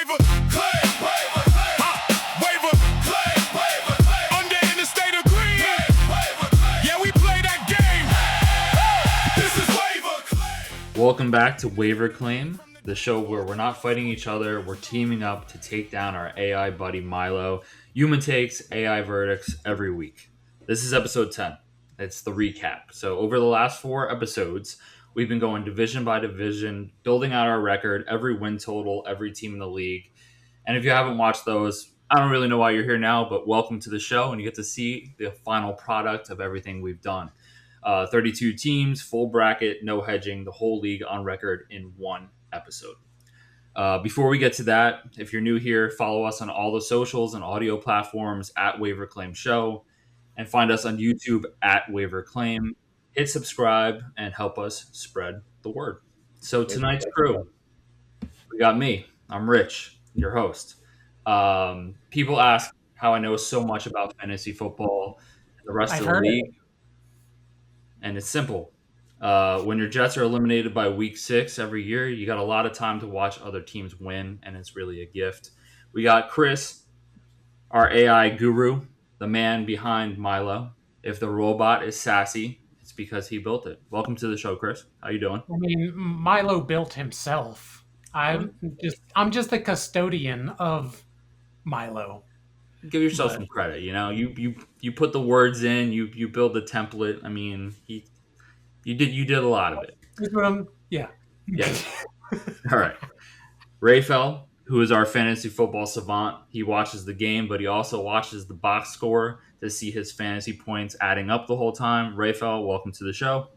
WaiVER CLaiM, WaiVER CLaiM, under in the state of green. Yeah, we play that game. This is WaiVER CLaiM. Welcome back to WaiVER CLaiM, the show where we're not fighting each other, we're teaming up to take down our AI buddy MILO. Human takes, AI verdicts every week. This is episode 10. It's the recap. So over the last 4 episodes, we've been going division by division, building out our record, every win total, every team in the league. And if you haven't watched those, I don't really know why you're here now, but welcome to the show, and you get to see the final product of everything we've done. 32 teams, full bracket, no hedging, the whole league on record in one episode. Before we get to that, if you're new here, follow us on all the socials and audio platforms at WaiVER CLaiM Show, and find us on YouTube at WaiVER CLaiM. Hit subscribe and help us spread the word. So tonight's crew, we got me. I'm Rich, your host. People ask how I know so much about fantasy football and the rest of the league. And it's simple. When your Jets are eliminated by week 6 every year, you got a lot of time to watch other teams win, and it's really a gift. We got Chris, our AI guru, the man behind MILO. If the robot is sassy, it's because he built it. Welcome to the show, Chris. How you doing? I mean, MILO built himself. I'm just the custodian of MILO. Give yourself some credit. You know, you put the words in. You build the template. I mean, you did a lot of it. Yeah. All right. Rafael, who is our fantasy football savant, he watches the game, but he also watches the box score to see his fantasy points adding up the whole time. Rafael, welcome to the show.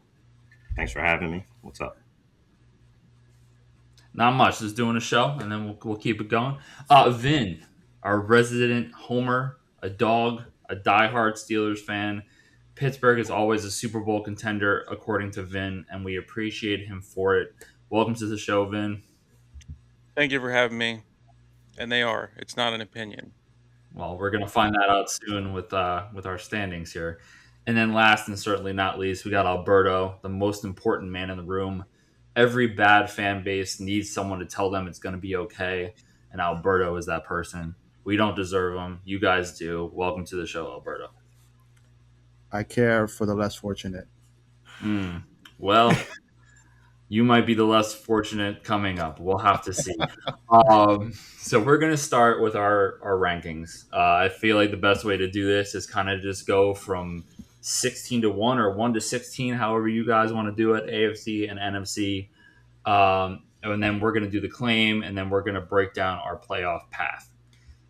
Thanks for having me. What's up? Not much. Just doing a show, and then we'll keep it going. Vin, our resident homer, a dog, a diehard Steelers fan. Pittsburgh is always a Super Bowl contender, according to Vin, and we appreciate him for it. Welcome to the show, Vin. Thank you for having me. And they are. It's not an opinion. Well, we're going to find that out soon with our standings here. And then last and certainly not least, we got Alberto, the most important man in the room. Every bad fan base needs someone to tell them it's going to be okay, and Alberto is that person. We don't deserve him. You guys do. Welcome to the show, Alberto. I care for the less fortunate. Well, you might be the less fortunate coming up. We'll have to see. So we're going to start with our rankings. I feel like the best way to do this is kind of just go from 16 to 1 or 1 to 16, however you guys want to do it, AFC and NFC. And then we're going to do the claim, and then we're going to break down our playoff path.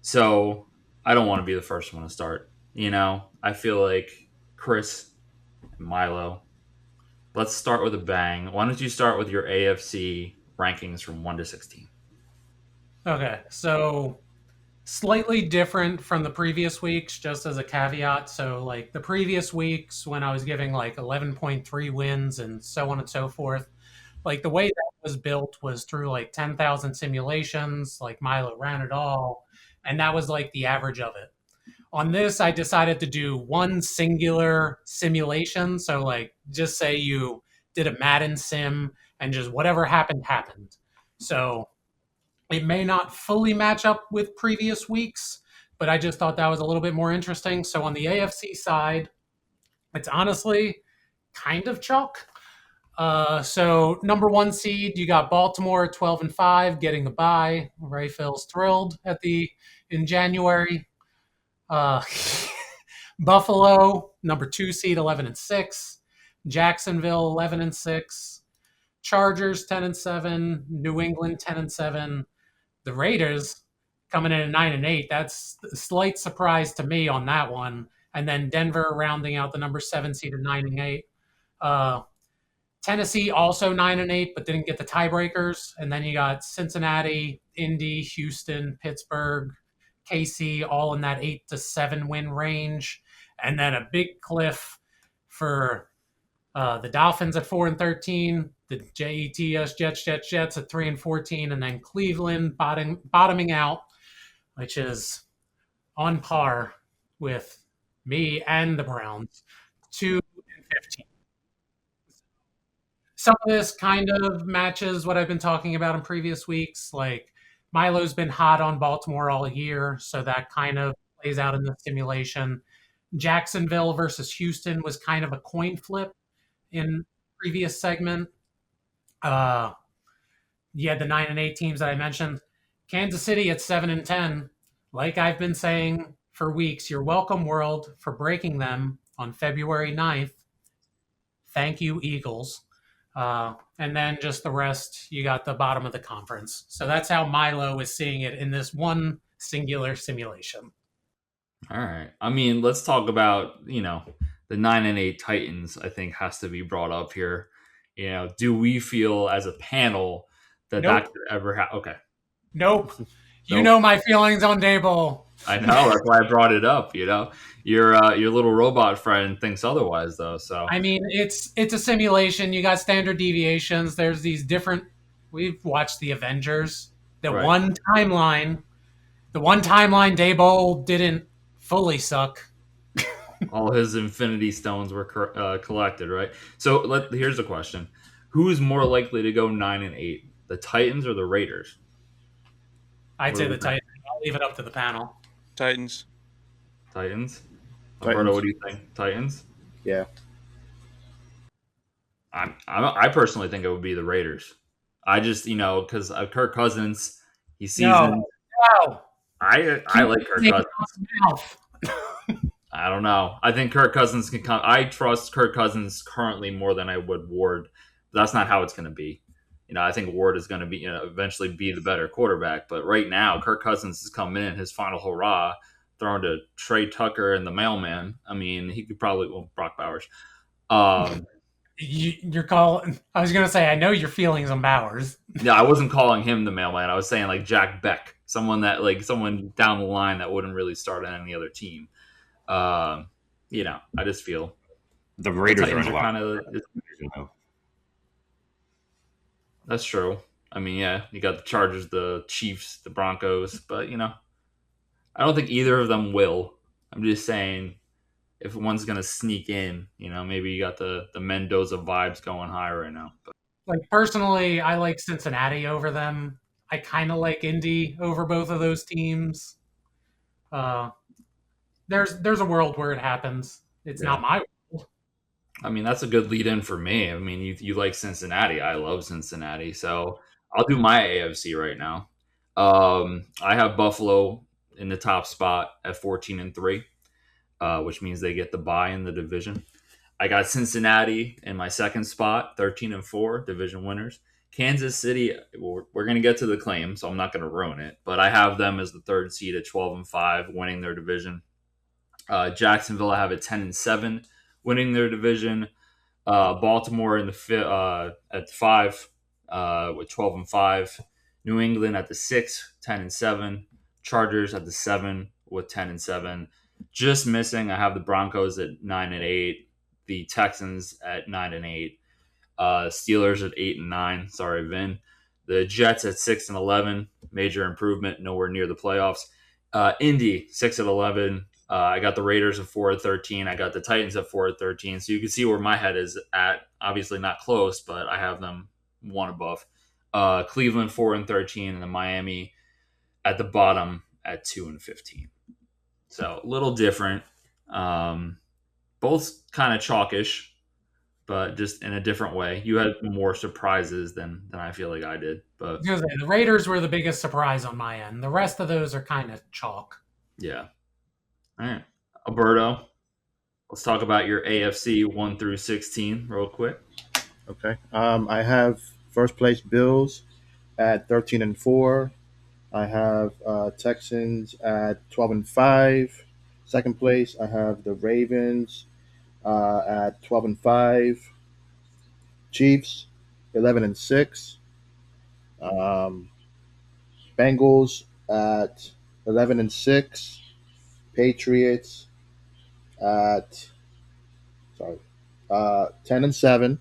So I don't want to be the first one to start. You know, I feel like Chris and MILO, let's start with a bang. Why don't you start with your AFC rankings from 1 to 16? Okay, so slightly different from the previous weeks, just as a caveat. So, like, the previous weeks when I was giving, like, 11.3 wins and so on and so forth, like, the way that was built was through, like, 10,000 simulations. Like, MILO ran it all, and that was, like, the average of it. On this, I decided to do one singular simulation. So, like, just say you did a Madden sim and just whatever happened. So it may not fully match up with previous weeks, but I just thought that was a little bit more interesting. So on the AFC side, it's honestly kind of chalk. So number 1 seed, you got Baltimore 12-5, getting the bye. Raphael's thrilled in January. Buffalo, number 2 seed, 11-6. Jacksonville, 11-6. Chargers, 10-7. New England, 10-7. The Raiders coming in at 9-8. That's a slight surprise to me on that one. And then Denver rounding out the number 7 seed at 9-8. Tennessee also 9-8, but didn't get the tiebreakers. And then you got Cincinnati, Indy, Houston, Pittsburgh, KC, all in that 8 to 7 win range. And then a big cliff for the Dolphins at 4-13, the Jets at 3-14, and then Cleveland bottoming out, which is on par with me and the Browns, 2-15. Some of this kind of matches what I've been talking about in previous weeks. Like, Milo's been hot on Baltimore all year, so that kind of plays out in the simulation. Jacksonville versus Houston was kind of a coin flip in previous segment. Uh, you had the 9-8 teams that I mentioned. Kansas City at 7-10. Like I've been saying for weeks, you're welcome, world, for breaking them on February 9th. Thank you, Eagles. And then just the rest, you got the bottom of the conference. So that's how Milo is seeing it in this one singular simulation. All right. I mean, let's talk about, the 9-8 Titans, I think has to be brought up here. Do we feel as a panel that Nope. that could ever happen? Okay. Nope. You Nope. know my feelings on Daboll. I know. That's why I brought it up, Your little robot friend thinks otherwise, though. So I mean, it's a simulation. You got standard deviations. There's these different. We've watched the Avengers. The Right. one timeline Daboll didn't fully suck. all his Infinity Stones were collected, right? So here's the question: who's more likely to go 9-8, the Titans or the Raiders? I'd What say do the we think? Titans. I'll leave it up to the panel. Titans. Titans. Titans. Alberto, what do you think? Titans. Yeah. I personally think it would be the Raiders. I just because Kirk Cousins, he's seasoned. No. I like Kirk Take it Cousins. out of the mouth. I don't know. I think Kirk Cousins can come. I trust Kirk Cousins currently more than I would Ward. But that's not how it's going to be. I think Ward is going to be eventually be the better quarterback. But right now, Kirk Cousins is coming in his final hurrah, throwing to Trey Tucker and the mailman. I mean, he could probably Brock Bowers. You're calling. I was gonna say I know your feelings on Bowers. No, I wasn't calling him the mailman. I was saying like Jack Beck, someone down the line that wouldn't really start on any other team. I just feel The Raiders are Titans in a are lot. kind of. You know. That's true. I mean, yeah, you got the Chargers, the Chiefs, the Broncos, but I don't think either of them will. I'm just saying, if one's gonna sneak in, maybe you got the Mendoza vibes going high right now. But Like personally, I like Cincinnati over them. I kind of like Indy over both of those teams. There's a world where it happens. It's not my world. I mean, that's a good lead in for me. I mean, you like Cincinnati. I love Cincinnati, so I'll do my AFC right now. I have Buffalo in the top spot at 14-3, which means they get the bye in the division. I got Cincinnati in my second spot, 13-4, division winners. Kansas City, we're going to get to the claim, so I'm not going to ruin it, but I have them as the third seed at 12-5, winning their division. Jacksonville, I have at 10-7, winning their division. Baltimore in the at 5 with 12-5. New England at the 6, 10-7. Chargers at the 7 with 10-7. Just missing, I have the Broncos at 9-8. The Texans at 9-8. Steelers at 8-9. Sorry, Vin. The Jets at 6-11. Major improvement, nowhere near the playoffs. Indy 6-11. I got the Raiders at 4-13. I got the Titans at 4-13. So you can see where my head is at. Obviously not close, but I have them one above. Cleveland 4-13, and then Miami at the bottom at 2-15. So a little different. Both kind of chalkish, but just in a different way. You had more surprises than I feel like I did. But The Raiders were the biggest surprise on my end. The rest of those are kind of chalk. yeah. All right. Alberto, let's talk about your AFC 1-16 real quick. Okay. I have first place Bills at 13-4. I have Texans at 12-5. Second place, I have the Ravens at 12-5. Chiefs 11-6. Bengals at 11-6. Patriots at 10-7.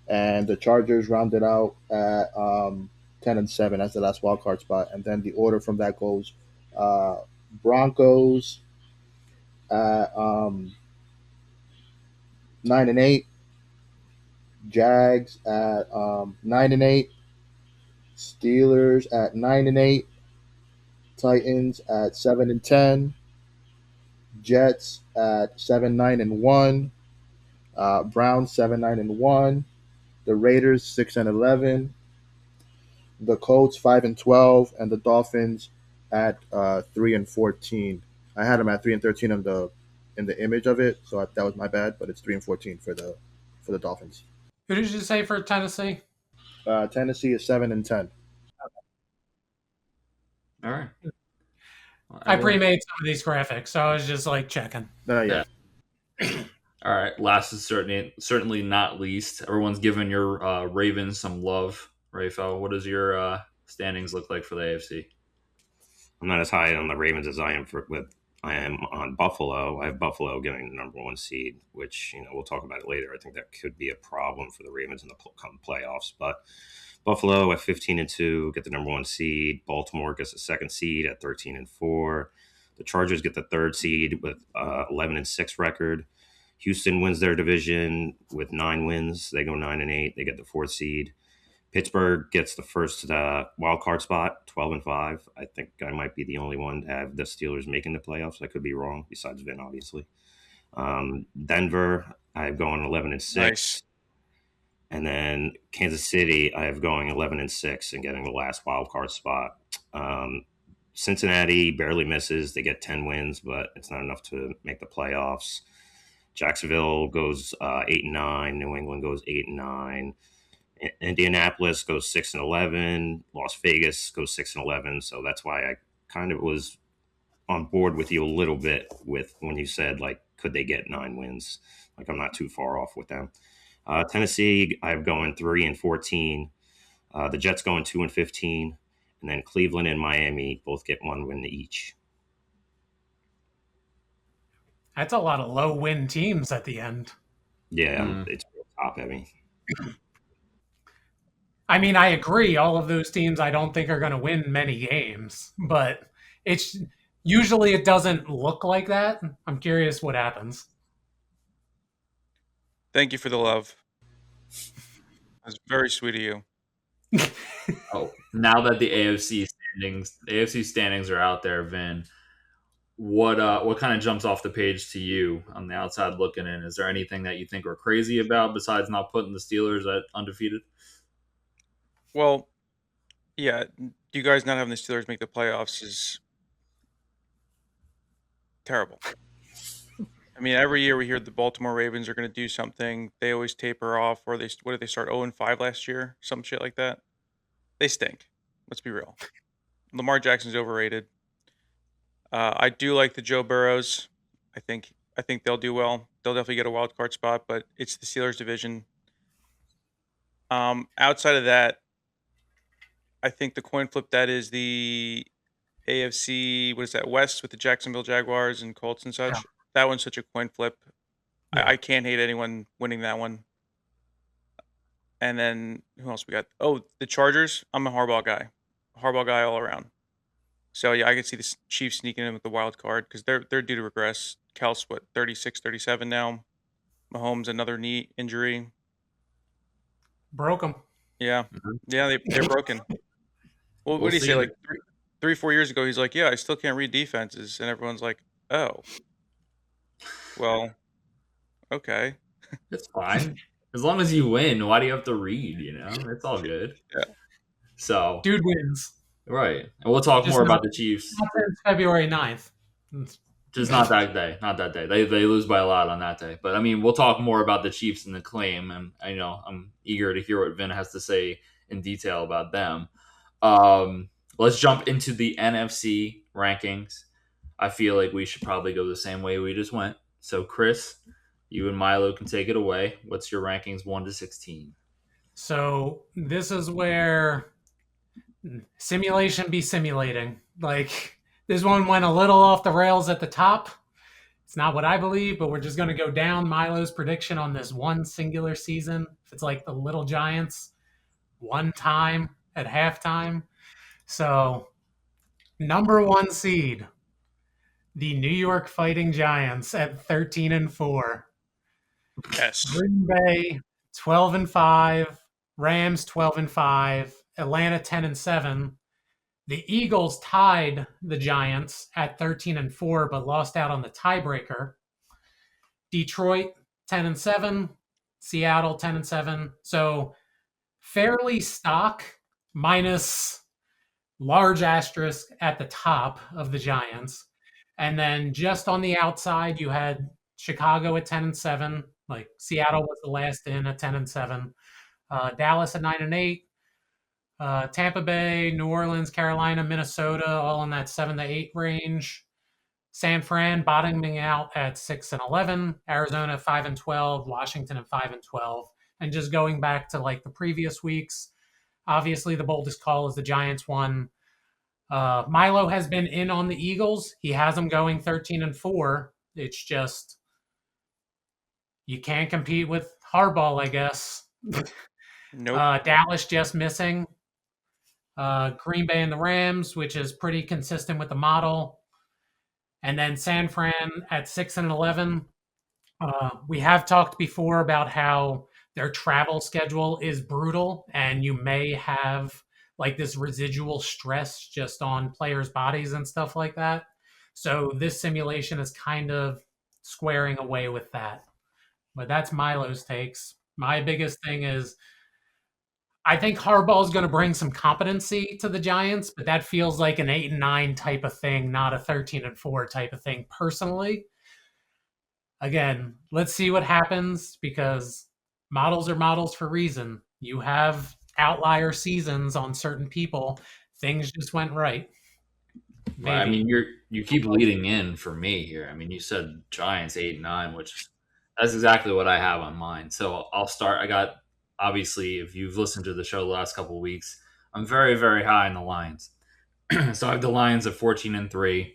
And the Chargers rounded out at 10-7. That's the last wild card spot. And then the order from that goes Broncos at 9-8. Jags at 9-8. Steelers at 9-8. Titans at 7-10. Jets at 7-9-1. Browns 7-9-1. The Raiders 6-11. The Colts 5-12, and the Dolphins at 3-14. I had them at 3-13 in the image of it, so that was my bad. But it's 3-14 for the Dolphins. Who did you say for Tennessee? Tennessee is 7-10. All right. I pre-made some of these graphics, so I was just like checking. No, yeah. All right. Last is certainly not least. Everyone's giving your Ravens some love. Rafael, what does your standings look like for the AFC? I'm not as high on the Ravens as I am on Buffalo. I have Buffalo getting the number 1 seed, which we'll talk about it later. I think that could be a problem for the Ravens in the playoffs. But Buffalo at 15-2 get the number 1 seed. Baltimore gets the 2nd seed at 13-4. The Chargers get the 3rd seed with 11-6 record. Houston wins their division with 9 wins. They go 9-8. They get the 4th seed. Pittsburgh gets the first wild card spot, 12-5. I think I might be the only one to have the Steelers making the playoffs. I could be wrong, besides Vin, obviously. Denver, I have going 11-6. Nice. And then Kansas City, I have going 11-6 and getting the last wild card spot. Cincinnati barely misses. They get 10 wins, but it's not enough to make the playoffs. Jacksonville goes 8-9. New England goes 8-9. Indianapolis goes 6-11. Las Vegas goes 6-11. So that's why I kind of was on board with you a little bit with when you said, like, could they get 9 wins? Like, I'm not too far off with them. Tennessee, I'm going 3-14. The Jets going 2-15. And then Cleveland and Miami both get 1 win each. That's a lot of low-win teams at the end. Yeah, it's real top heavy. I mean, I agree. All of those teams I don't think are going to win many games, but it's usually it doesn't look like that. I'm curious what happens. Thank you for the love. That's very sweet of you. Oh, now that the AFC standings are out there, Vin, what kind of jumps off the page to you on the outside looking in? Is there anything that you think we're crazy about besides not putting the Steelers at undefeated? Well, yeah, you guys not having the Steelers make the playoffs is terrible. I mean, every year we hear the Baltimore Ravens are going to do something. They always taper off, or what did they start 0-5 last year? Some shit like that. They stink. Let's be real. Lamar Jackson's overrated. I do like the Joe Burrows. I think they'll do well. They'll definitely get a wild card spot, but it's the Steelers division. Outside of that, I think the coin flip that is the AFC, what is that, West with the Jacksonville Jaguars and Colts and such. Yeah. That one's such a coin flip. Yeah. I can't hate anyone winning that one. And then who else we got? Oh, the Chargers. I'm a Harbaugh guy. Harbaugh guy all around. So yeah, I could see the Chiefs sneaking in with the wild card because they're due to regress. Kel's what, 36, 37 now. Mahomes another knee injury. Broke them. Yeah, yeah, they're broken. Well, what do you say? Like 3-4 years ago, he's like, yeah, I still can't read defenses, and everyone's like, oh, well, okay. It's fine. As long as you win, why do you have to read, It's all good. Yeah. So Dude wins. Right. And we'll talk more about the Chiefs. Not since February 9th. Just not that day. Not that day. They lose by a lot on that day. But, I mean, we'll talk more about the Chiefs and the claim. And, I'm eager to hear what Vin has to say in detail about them. Let's jump into the NFC rankings. I feel like we should probably go the same way we just went. So, Chris, you and Milo can take it away. What's your rankings 1 to 16? So this is where simulation be simulating. Like, this one went a little off the rails at the top. It's not what I believe, but we're just going to go down Milo's prediction on this one singular season. It's like the Little Giants, one time at halftime. So, number 1 seed, the New York Fighting Giants at 13-4. Yes. Green Bay 12-5, Rams 12-5, Atlanta 10-7. The Eagles tied the Giants at 13-4, but lost out on the tiebreaker. Detroit 10-7. Seattle 10-7. So fairly stock, minus large asterisk at the top of the Giants. And then just on the outside, you had Chicago at 10-7. Like Seattle was the last in at 10-7. Dallas at 9-8. Tampa Bay, New Orleans, Carolina, Minnesota, all in that 7-8 range. San Fran bottoming out at 6-11. Arizona 5-12. Washington at 5-12. And just going back to like the previous weeks, obviously the boldest call is the Giants one. Milo has been in on the Eagles. He has them going 13-4. It's just you can't compete with Harbaugh, I guess. Nope. Dallas just missing. Green Bay and the Rams, which is pretty consistent with the model. And then San Fran at 6-11. We have talked before about how their travel schedule is brutal, and you may have like this residual stress just on players' bodies and stuff like that. So this simulation is kind of squaring away with that. But that's Milo's takes. My biggest thing is I think Harbaugh is going to bring some competency to the Giants, but that feels like an 8-9 type of thing, not a 13-4 type of thing personally. Again, let's see what happens because models are models for a reason. You have outlier seasons on certain people. Things just went right. Maybe. I mean, you keep leading in for me here. I mean, you said Giants 8-9, which that's exactly what I have on mine. So I'll start. I got, obviously, if you've listened to the show the last couple of weeks, I'm very, very high in the Lions. So I have the Lions at 14-3,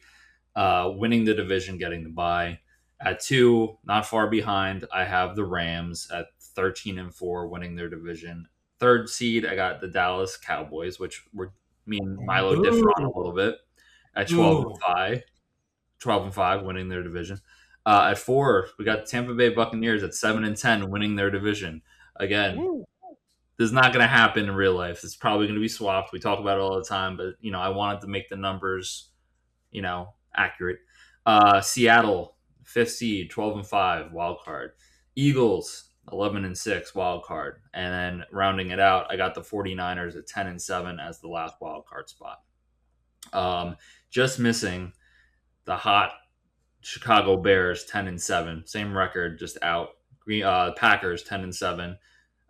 winning the division, getting the bye. At 2, not far behind, I have the Rams at 13-4, winning their division. 3rd seed, I got the Dallas Cowboys, which me and Milo differ on a little bit. At 12-5, winning their division. At 4, we got the Tampa Bay Buccaneers at 7-10, winning their division. Again, this is not going to happen in real life. It's probably going to be swapped. We talk about it all the time, but I wanted to make the numbers, accurate. Seattle, 5th seed, 12-5, wild card. Eagles, 11-6, wild card. And then rounding it out, I got the 49ers at 10-7 as the last wild card spot. Just missing the hot Chicago Bears 10-7, same record, just out. Packers 10-7.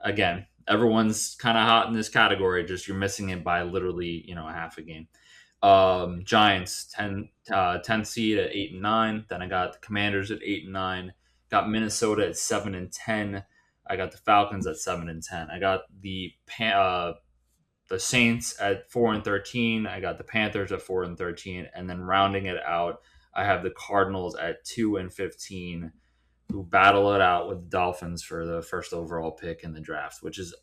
Again, everyone's kind of hot in this category. Just you're missing it by literally a half a game. Giants 10th seed at 8-9. Then I got the Commanders at 8-9. Got Minnesota at 7-10. I got the Falcons at 7-10. I got the Saints at 4-13. I got the Panthers at 4-13, and then rounding it out, I have the Cardinals at 2-15, who battle it out with the Dolphins for the first overall pick in the draft, which is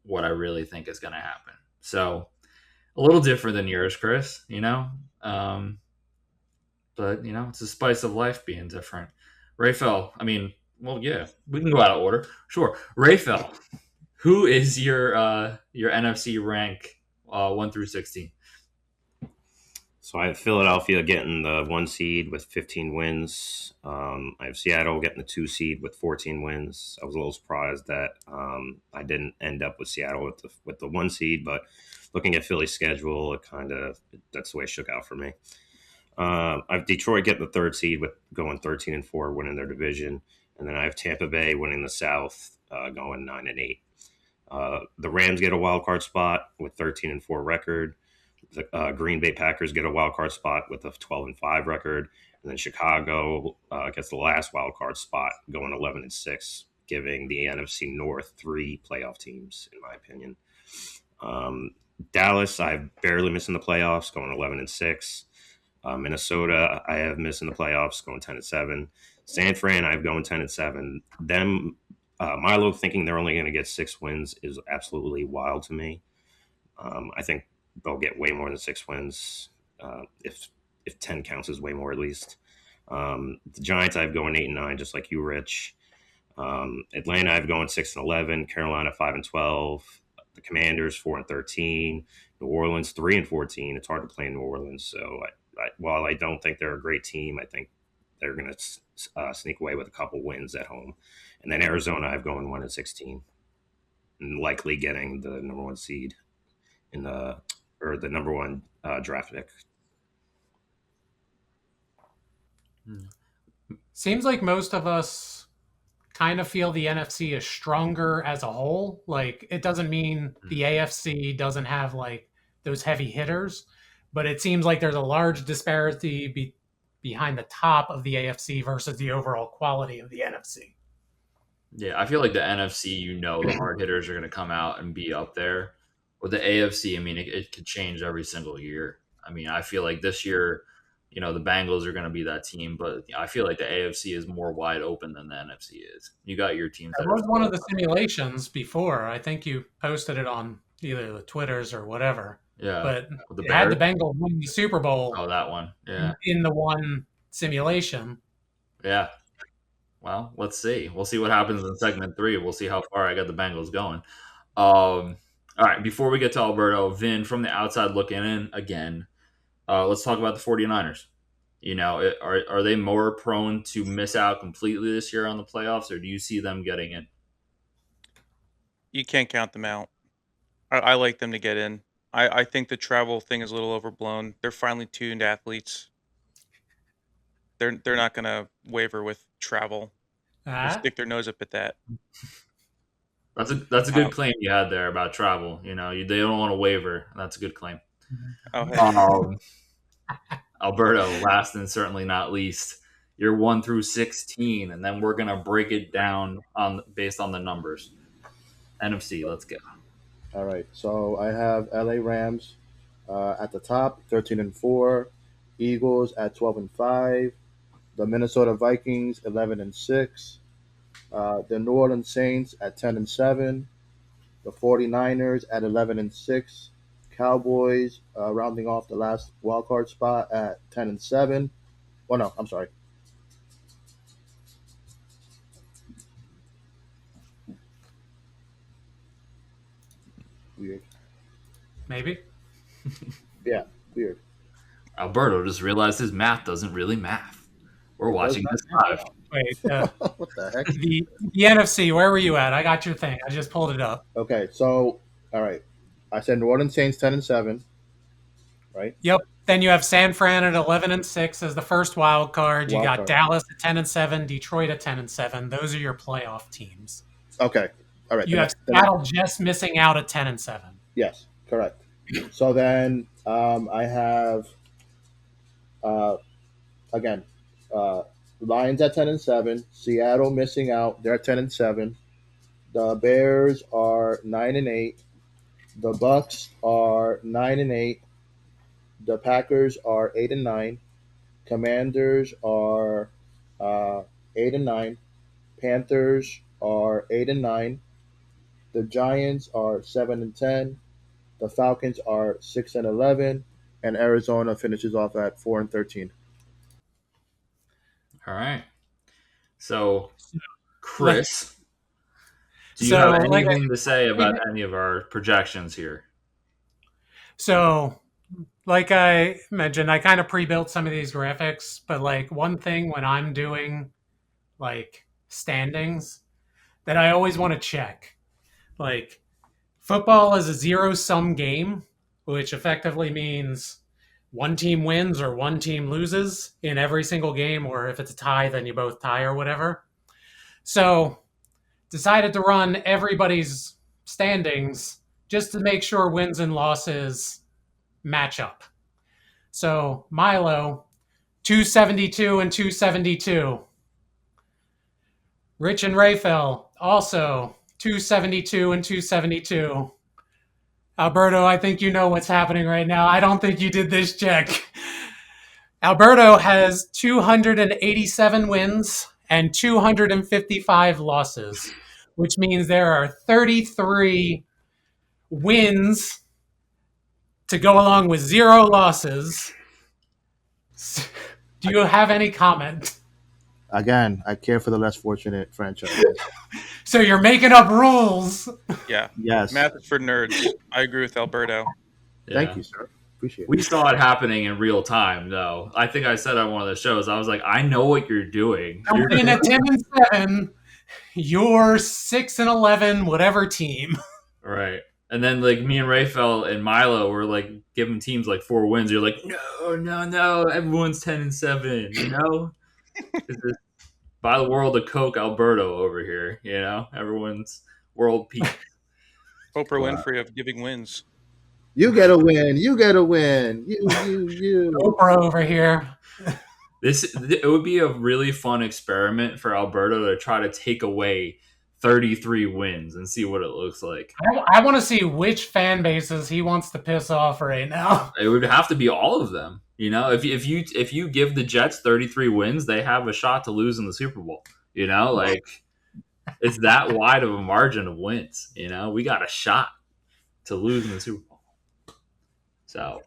what I really think is going to happen. So a little different than yours, Chris. But it's the spice of life being different. Rafael, yeah, we can go out of order. Sure, Rafael. Who is your NFC rank 1 through 16? So I have Philadelphia getting the 1 seed with 15 wins. I have Seattle getting the 2 seed with 14 wins. I was a little surprised that I didn't end up with Seattle with the 1 seed, but looking at Philly's schedule, that's the way it shook out for me. I have Detroit getting the 3rd seed with going 13-4, winning their division, and then I have Tampa Bay winning the South, going 9-8. The Rams get a wild card spot with 13-4 record. The Green Bay Packers get a wild card spot with a 12-5 record, and then Chicago gets the last wild card spot, going 11-6, giving the NFC North 3 playoff teams, in my opinion. Dallas, I've barely missing the playoffs, going 11-6. Minnesota, I have missing the playoffs, going 10-7. San Fran, I've going 10-7. Them, Milo thinking they're only going to get 6 wins is absolutely wild to me. I think they'll get way more than 6 wins, if 10 counts as way more at least. The Giants, I've going 8-9, just like you, Rich. Atlanta, I've going 6-11. Carolina, 5-12. the Commanders 4-13, New Orleans 3-14. It's hard to play in New Orleans. So while I don't think they're a great team, I think they're going to sneak away with a couple wins at home. And then Arizona, I've going 1-16, and likely getting the number one seed or the number one draft pick. Seems like most of us kind of feel the NFC is stronger as a whole. Like, it doesn't mean the AFC doesn't have like those heavy hitters, but it seems like there's a large disparity behind the top of the AFC versus the overall quality of the NFC. Yeah, I feel like the NFC, the hard hitters are going to come out and be up there. With the AFC, I mean, it could change every single year. I mean, I feel like this year, the Bengals are going to be that team, but I feel like the AFC is more wide open than the NFC is. You got your teams. That was one of the simulations before. I think you posted it on either the Twitters or whatever. Yeah, but it had the Bengals win the Super Bowl. Oh, that one. Yeah, in the one simulation. Yeah. Well, let's see. We'll see what happens in segment 3. We'll see how far I got the Bengals going. All right, before we get to Alberto, Vin, from the outside looking in again, let's talk about the 49ers. Are they more prone to miss out completely this year on the playoffs, or do you see them getting in? You can't count them out. I like them to get in. I think the travel thing is a little overblown. They're finely tuned athletes. They're not going to waver with travel. They stick their nose up at that. That's a good claim you had there about travel. They don't want to waver. That's a good claim. Oh, hey. Alberto, last and certainly not least, you're 1 through 16, and then we're gonna break it down based on the numbers. NFC, let's go. All right, so I have LA Rams at the top, 13-4. Eagles at 12-5. The Minnesota Vikings 11-6. The New Orleans Saints at 10-7. The 49ers at 11-6. Cowboys rounding off the last wild card spot at 10-7. Oh no, I'm sorry. Weird. Maybe. Yeah, weird. Alberto just realized his math doesn't really math. We're watching this live. Wait, what the heck? The NFC, where were you at? I got your thing. I just pulled it up. Okay, so all right, I said New Orleans Saints 10-7, right? Yep. Then you have San Fran at 11-6 as the first wild card. You got Dallas at 10-7, Detroit at 10-7. Those are your playoff teams. Okay, all right. You have Seattle just missing out at 10-7. Yes, correct. So then I have again Lions at 10-7, Seattle missing out. They're at 10-7. The Bears are 9-8. The Bucks are 9-8. The Packers are 8-9. Commanders are 8-9. Panthers are 8-9. The Giants are 7-10. The Falcons are 6-11, and Arizona finishes off at 4-13. All right. So, Chris, do you have anything to say about any of our projections here? So, like I mentioned, I kind of pre-built some of these graphics, but like one thing when I'm doing like standings that I always want to check, like football is a zero-sum game, which effectively means one team wins or one team loses in every single game, or if it's a tie, then you both tie or whatever. So decided to run everybody's standings just to make sure wins and losses match up. So MILO, 272 and 272. Rich and Rayfel, also 272 and 272. Alberto, I think you know what's happening right now. I don't think you did this check. Alberto has 287 wins and 255 losses, which means there are 33 wins to go along with 0 losses. Do you have any comment? Again, I care for the less fortunate franchises. So you're making up rules. Yeah. Yes. Math is for nerds. I agree with Alberto. Thank Yeah. you, sir. Appreciate it. We saw it happening in real time, though. I think I said on one of the shows, I was like, I know what you're doing. I'm in a 10-7. You're 6-11, whatever team. Right. And then, like, me and Rafael and Milo were, like, giving teams, like, 4 wins. You're like, no. Everyone's 10-7, you know? This is by the world of Coke Alberto over here, you know? Everyone's world peak. Oprah Winfrey of giving wins. You get a win. You get a win. You. Oprah over here. It would be a really fun experiment for Alberto to try to take away 33 wins and see what it looks like. I want to see which fan bases he wants to piss off right now. It would have to be all of them. You know, if you give the Jets 33 wins, they have a shot to lose in the Super Bowl. You know, like it's that wide of a margin of wins. You know, we got a shot to lose in the Super Bowl. So,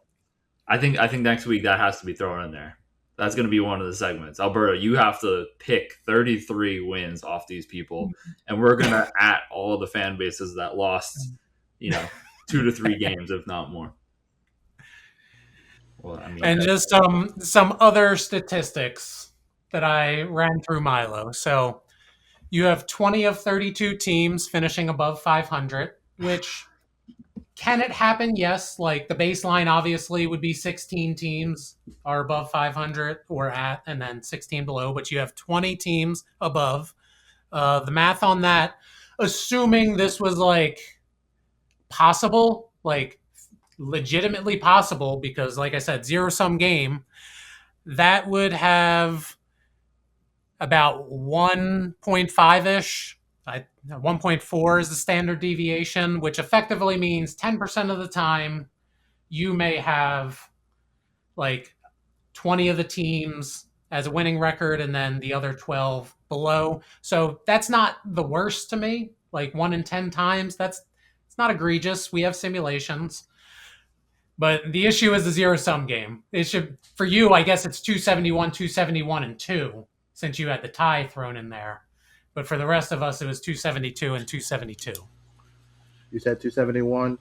I think next week that has to be thrown in there. That's going to be one of the segments. Alberto, you have to pick 33 wins off these people, and we're going to at all the fan bases that lost, 2 to 3 games, if not more. Well, I mean, And just some other statistics that I ran through Milo. So you have 20 of 32 teams finishing above 500, which can it happen? Yes. Like the baseline obviously would be 16 teams are above 500 or at, and then 16 below, but you have 20 teams above. The math on that, assuming this was like possible, like legitimately possible, because like I said, zero-sum game, that would have about 1.5-ish. 1.4 is the standard deviation, which effectively means 10% of the time you may have like 20 of the teams as a winning record and then the other 12 below. So that's not the worst to me. Like 1 in 10 times, it's not egregious. We have simulations. But the issue is the zero-sum game. It should, for you, I guess it's 271, 271, and 2, since you had the tie thrown in there. But for the rest of us, it was 272 and 272. You said 271?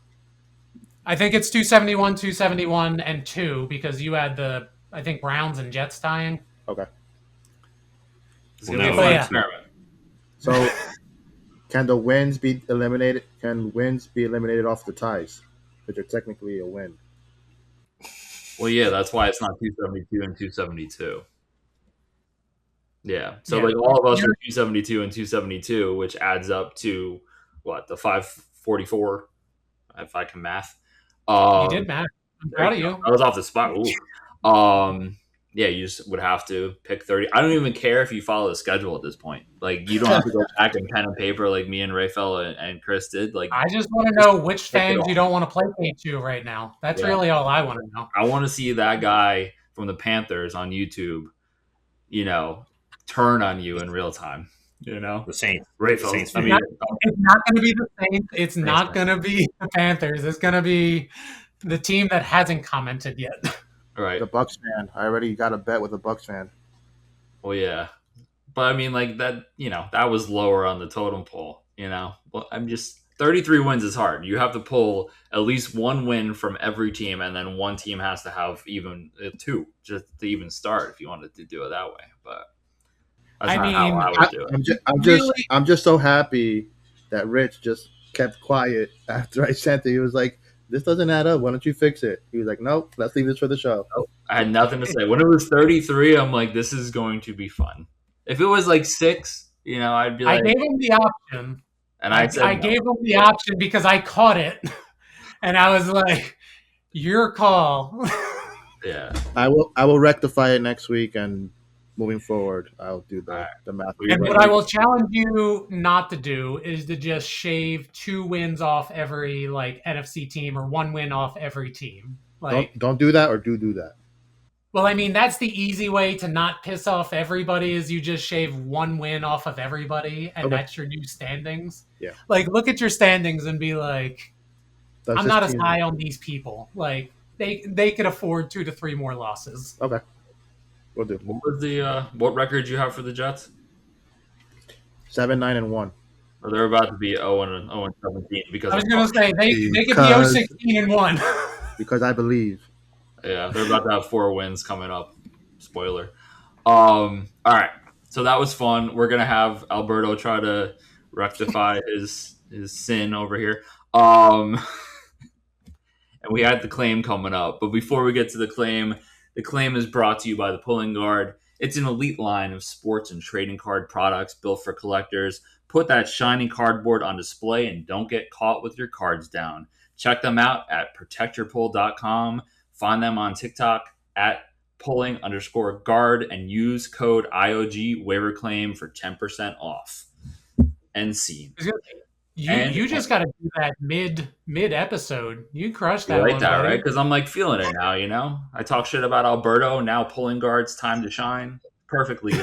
I think it's 271, 271, and 2, because you had the, I think, Browns and Jets tying. Okay. it's going to be a fun Yeah. experiment. So, can the wins be eliminated? Can wins be eliminated off the ties? Which are technically a win. Well, yeah, that's why it's not 272 and 272. Yeah. So, Yeah. like, all of us are 272 and 272, which adds up to, what, the 544, if I can math. You did, Matt. I'm proud of you. I was off the spot. Ooh. Yeah, you just would have to pick 30. I don't even care if you follow the schedule at this point. Like, you don't have to go back and pen and paper like me and Rafael and Chris did. Like, I just want to know which Pick it fans off. you don't want to placate to right now. That's Yeah. really all I want to know. I want to see that guy from the Panthers on YouTube, turn on you in real time. The Saints. Rafael. Saints. I mean, It's not going to be the Saints. It's not going to be the Panthers. It's going to be the team that hasn't commented yet. right. The Bucks fan. I already got a bet with a Bucks fan. Well, yeah. But I mean, like that, that was lower on the totem pole, Well, 33 wins is hard. You have to pull at least one win from every team, and then one team has to have even 2 just to even start if you wanted to do it that way. But that's I not mean, how I would do it. I'm just so happy that Rich just kept quiet after I sent it. He was like, "This doesn't add up. Why don't you fix it?" He was like, "Nope, let's leave this for the show." I had nothing to say. When it was 33, I'm like, this is going to be fun. If it was like 6, I'd be I like, gave him the option. and I said no. gave him the option because I caught it. And I was like, your call. Yeah. I will rectify it next week, and moving forward, I'll do the math. And what I will challenge you not to do is to just shave 2 wins off every NFC team or 1 win off every team. Don't do that, or do that. Well, I mean, that's the easy way to not piss off everybody is you just shave 1 win off of everybody, and Okay. that's your new standings. Yeah. Look at your standings and be like, That's I'm just not as team- high on these people. Like, they could afford 2 to 3 more losses. Okay, we'll do. What was the what record you have for the Jets? 7, 9, and 1. Or they're about to be 0-17 because I was of going to say they could be Because- 0-16-1. Because I believe. Yeah, they're about to have 4 wins coming up. Spoiler. All right. So that was fun. We're gonna have Alberto try to rectify his sin over here. And we had the claim coming up. But before we get to the claim is brought to you by the Pulling Guard. It's an elite line of sports and trading card products built for collectors. Put that shiny cardboard on display and don't get caught with your cards down. Check them out at protectyourpull.com. Find them on TikTok at pulling_guard and use code IOG waiver claim for 10% off. End scene. You just got to do that mid episode. You crushed that You like one, that, buddy. right? Because I'm like feeling it now, you know? I talk shit about Alberto, now Pulling Guard's time to shine. Perfectly.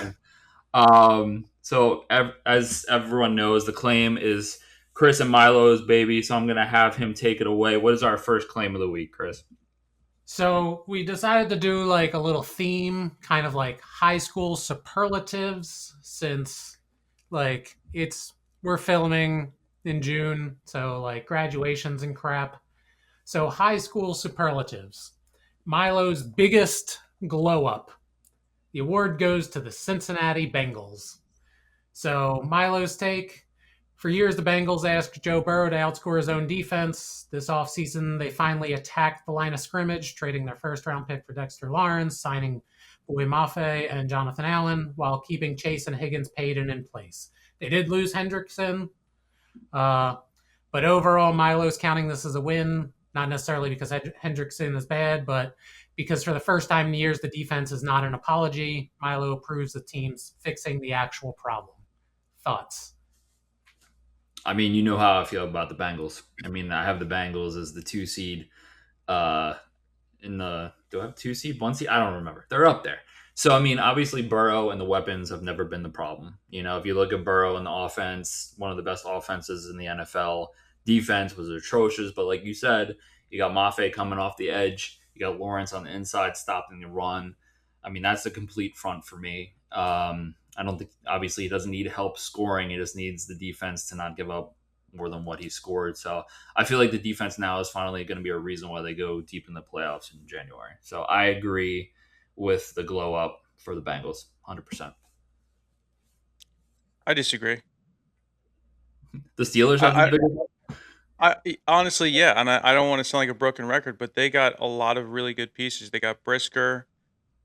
So as everyone knows, the claim is Chris and Milo's baby, so I'm going to have him take it away. What is our first claim of the week, Chris? So we decided to do like a little theme, kind of like high school superlatives, since like we're filming in June, so like graduations and crap. So high school superlatives. Milo's biggest glow up. The award goes to the Cincinnati Bengals. So Milo's take. For years, the Bengals asked Joe Burrow to outscore his own defense. This offseason, they finally attacked the line of scrimmage, trading their first-round pick for Dexter Lawrence, signing Boy Mafe and Jonathan Allen, while keeping Chase and Higgins paid and in place. They did lose Hendrickson, but overall, Milo's counting this as a win, not necessarily because Hendrickson is bad, but because for the first time in years, the defense is not an apology. Milo proves the team's fixing the actual problem. Thoughts? I mean, you know how I feel about the Bengals. I mean, I have the Bengals as the 2 seed. Do I have 2 seed, 1 seed? I don't remember. They're up there. So, I mean, obviously Burrow and the weapons have never been the problem. You know, if you look at Burrow and the offense, one of the best offenses in the NFL. Defense was atrocious, but like you said, you got Mafe coming off the edge. You got Lawrence on the inside stopping the run. I mean, that's a complete front for me. I don't think, obviously, he doesn't need help scoring. He just needs the defense to not give up more than what he scored. So I feel like the defense now is finally going to be a reason why they go deep in the playoffs in January. So I agree with the glow up for the Bengals, 100%. I disagree. The Steelers have the biggest. Honestly, yeah, and I don't want to sound like a broken record, but they got a lot of really good pieces. They got Brisker,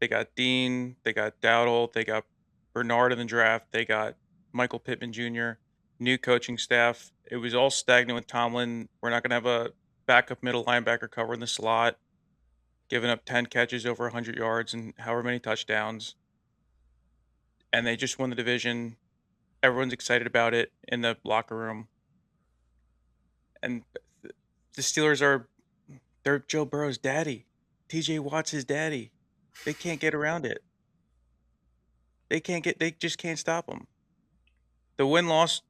they got Dean, they got Dowdle, they got Bernard in the draft, they got Michael Pittman Jr., new coaching staff. It was all stagnant with Tomlin. We're not going to have a backup middle linebacker covering the slot, giving up 10 catches over 100 yards and however many touchdowns. And they just won the division. Everyone's excited about it in the locker room. And the Steelers they're Joe Burrow's daddy. TJ Watt's his daddy. They can't get around it. They just can't stop them. The win-loss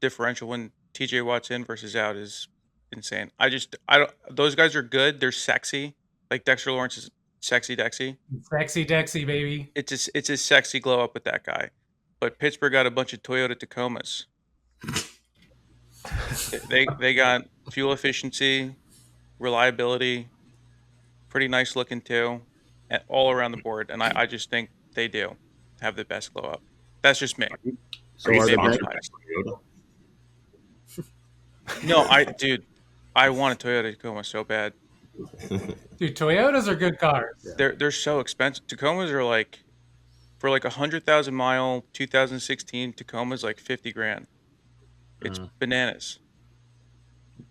differential when TJ Watt's in versus out is insane. Those guys are good. They're sexy. Like Dexter Lawrence is sexy Dexy. Sexy Dexy, baby. It's a sexy glow up with that guy. But Pittsburgh got a bunch of Toyota Tacomas. They got fuel efficiency, reliability, pretty nice looking too, and all around the board. And I just think they do have the best glow up. That's just me. So are the sponsored Bengals? by Toyota? No, I want a Toyota Tacoma so bad. Dude, Toyotas are good cars. Yeah. They're so expensive. Tacomas are like, for like 100,000 mile 2016 Tacoma's like $50,000. It's bananas.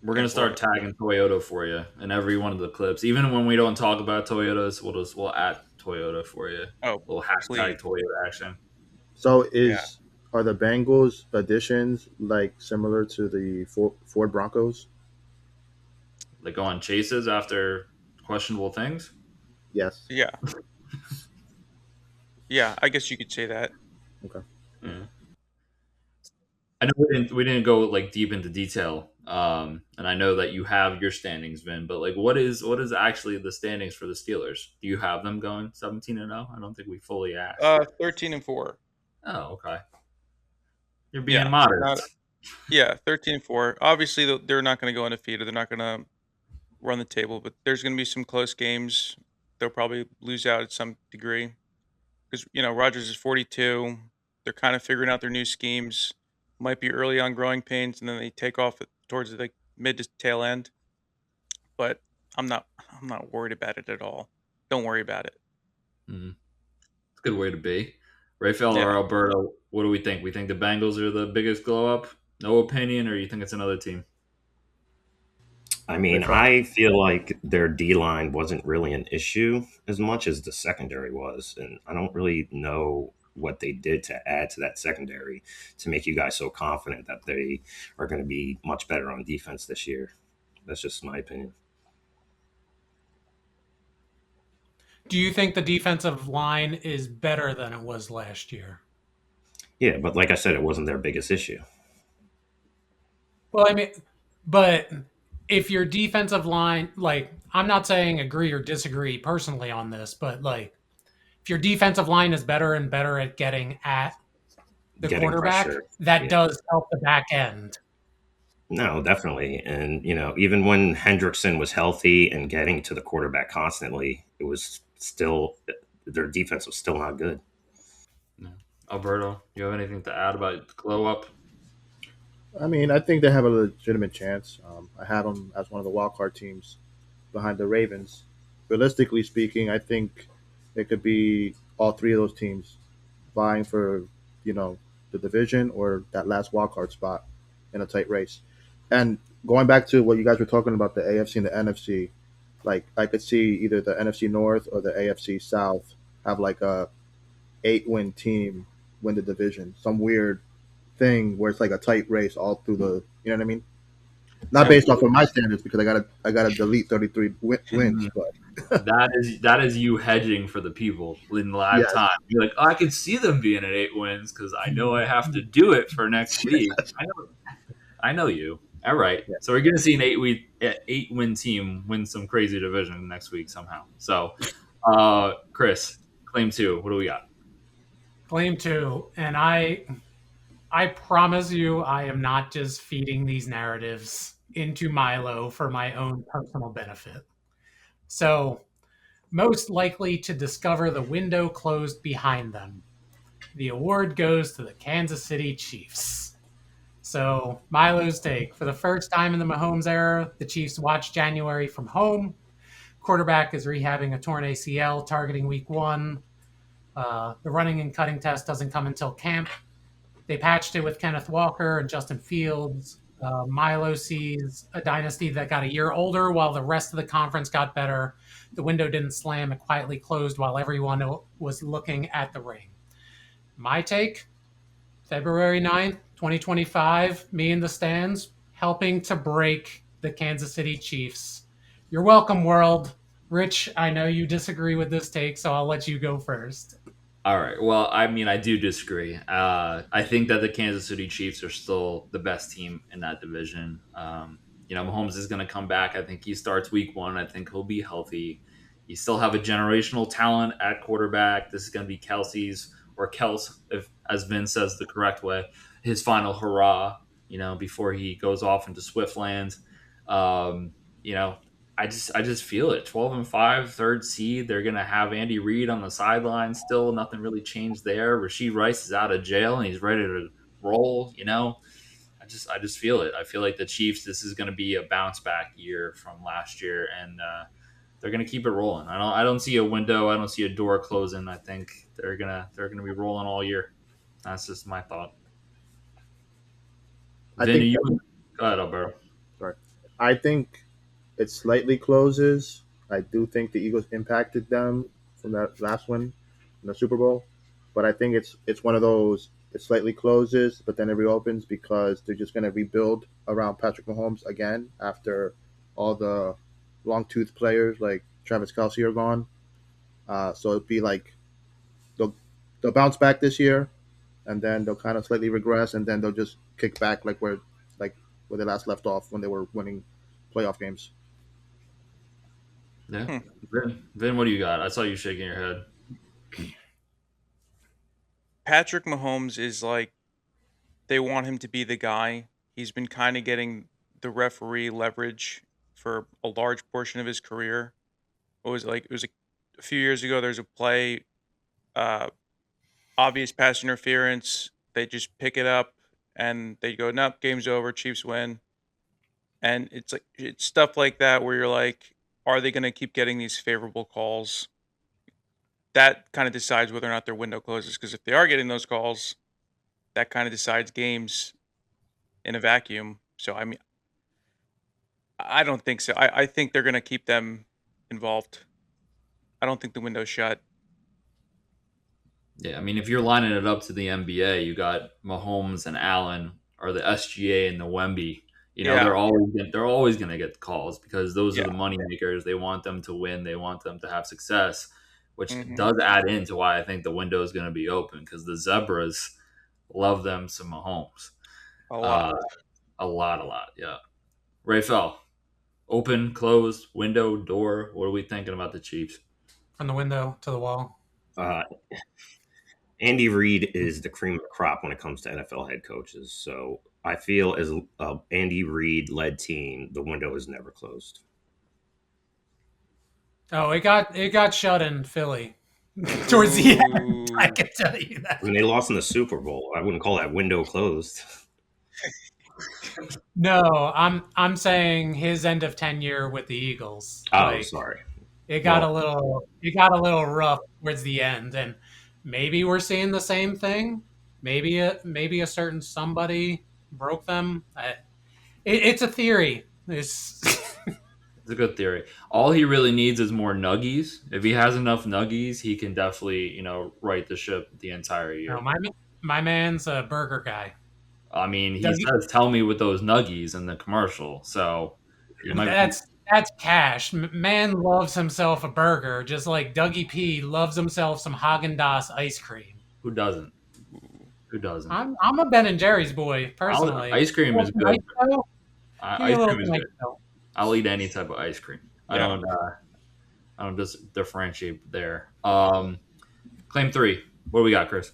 We're going to start tagging Toyota for you in every one of the clips. Even when we don't talk about Toyotas, we'll add Toyota for you. Oh, Little hashtag please. Toyota action. So are the Bengals additions like similar to the Ford Broncos? Like go on chases after questionable things? Yes. Yeah. Yeah, I guess you could say that. Okay. Yeah. I know we didn't go like deep into detail, and I know that you have your standings, Vin. But like, what is actually the standings for the Steelers? Do you have them going 17-0? I don't think we fully asked. 13-4. Oh, okay. You're being modest. Yeah, 13-4. Obviously, they're not going to go undefeated. They're not going to run the table, but there's going to be some close games. They'll probably lose out at some degree because Rodgers is 42. They're kind of figuring out their new schemes. Might be early on growing pains, and then they take off towards the mid to tail end. But I'm not worried about it at all. Don't worry about it. Mm. It's a good way to be. Rafael or Yeah. Alberto, what do we think? We think the Bengals are the biggest glow up? No opinion, or you think it's another team? I mean, Rafael. I feel like their D line wasn't really an issue as much as the secondary was. And I don't really know what they did to add to that secondary to make you guys so confident that they are going to be much better on defense this year. That's just my opinion. Do you think the defensive line is better than it was last year? Yeah, but like I said, it wasn't their biggest issue. Well, I mean, but if your defensive line, like, I'm not saying agree or disagree personally on this, but like, if your defensive line is better and better at getting at the Getting quarterback, pressure. that Yeah. does help the back end. No, definitely. And, even when Hendrickson was healthy and getting to the quarterback constantly, it was still, their defense was still not good. No. Alberto, you have anything to add about glow up? I mean, I think they have a legitimate chance. I have them as one of the wild card teams behind the Ravens. Realistically speaking, I think it could be all three of those teams vying for, you know, the division or that last wild card spot in a tight race. And going back to what you guys were talking about, the AFC and the NFC, like I could see either the NFC North or the AFC South have like a 8-win team win the division. Some weird thing where it's like a tight race all through the, you know what I mean? Not Yeah. based off of my standards because I gotta delete 33 wins, but That is you hedging for the people in live yes, time. You're like, oh, I can see them being at 8 wins because I know I have to do it for next week. I know you. All right. yeah. So we're gonna see an 8-win team win some crazy division next week somehow. So, Chris, claim 2. What do we got? Claim two, and I promise you, I am not just feeding these narratives into Milo for my own personal benefit. So, most likely to discover the window closed behind them. The award goes to the Kansas City Chiefs. So, Milo's take. For the first time in the Mahomes era, the Chiefs watch January from home. Quarterback is rehabbing a torn ACL, targeting week one. The running and cutting test doesn't come until camp. They patched it with Kenneth Walker and Justin Fields. Milo sees a dynasty that got a year older while the rest of the conference got better. The window didn't slam, it quietly closed while everyone was looking at the ring. My take, February 9th, 2025, me in the stands, helping to break the Kansas City Chiefs. You're welcome, world. Rich, I know you disagree with this take, so I'll let you go first. All right. Well, I mean, I do disagree. I think that the Kansas City Chiefs are still the best team in that division. Mahomes is going to come back. I think he starts week one. I think he'll be healthy. You still have a generational talent at quarterback. This is going to be Kelsey's or Kels, if as Vin says the correct way, his final hurrah. Before he goes off into Swiftland. Um, you know, I just feel it. 12-5, third seed. They're gonna have Andy Reid on the sideline still. Nothing really changed there. Rasheed Rice is out of jail and he's ready to roll. I just feel it. I feel like the Chiefs. This is gonna be a bounce back year from last year, and they're gonna keep it rolling. I don't see a window. I don't see a door closing. I think they're gonna be rolling all year. That's just my thought. I Vin, think you go ahead, Alberto. sorry. I think it slightly closes. I do think the Eagles impacted them from that last one in the Super Bowl, but I think it's one of those. It slightly closes, but then it reopens because they're just going to rebuild around Patrick Mahomes again after all the long tooth players like Travis Kelsey are gone. So it'd be like they'll they'll bounce back this year, and then they'll kind of slightly regress, and then they'll just kick back like where they last left off when they were winning playoff games. Yeah. Hmm. Vin, what do you got? I saw you shaking your head. Patrick Mahomes is like they want him to be the guy He's been kind of getting the referee leverage for a large portion of his career. What was it like? It was a few years ago. There's a play, uh, obvious pass interference. They just pick it up and they go, "Nope, game's over. Chiefs win." And it's stuff like that where you're like, are they going to keep getting these favorable calls? That kind of decides whether or not their window closes. Because if they are getting those calls, that kind of decides games in a vacuum. So I mean, I don't think so. I think they're going to keep them involved. I don't think the window's shut. Yeah, I mean, if you're lining it up to the NBA, you got Mahomes and Allen, or the SGA and the Wemby. You know, Yeah. they're always going to get calls because those are Yeah. the money makers. They want them to win. They want them to have success, which Mhm. does add into why I think the window is going to be open because the Zebras love them some Mahomes. A lot. A lot. Yeah. Rafael, open, closed, window, door. What are we thinking about the Chiefs? From the window to the wall. Andy Reid is the cream of the crop when it comes to NFL head coaches. So I feel as a Andy Reid led team, the window is never closed. Oh, it got shut in Philly towards the end. I can tell you that. When they lost in the Super Bowl, I wouldn't call that window closed. No, I'm saying his end of tenure with the Eagles. Oh, sorry. It got a little rough towards the end, and maybe we're seeing the same thing. Maybe a certain somebody broke them. It's a theory. It's It's a good theory. All he really needs is more nuggies. If he has enough nuggies, he can definitely, right the ship the entire year. no, my man's a burger guy. I mean, he Does he- says, "Tell me with those nuggies" in the commercial. So he might. That's cash. Man loves himself a burger, just like Dougie P loves himself some Haagen-Dazs ice cream. Who doesn't? Who doesn't? I'm a Ben and Jerry's boy personally. Ice cream is good. Ice cream is good. Though. I'll eat any type of ice cream. Yeah. I don't just differentiate there. Claim 3. What do we got, Chris?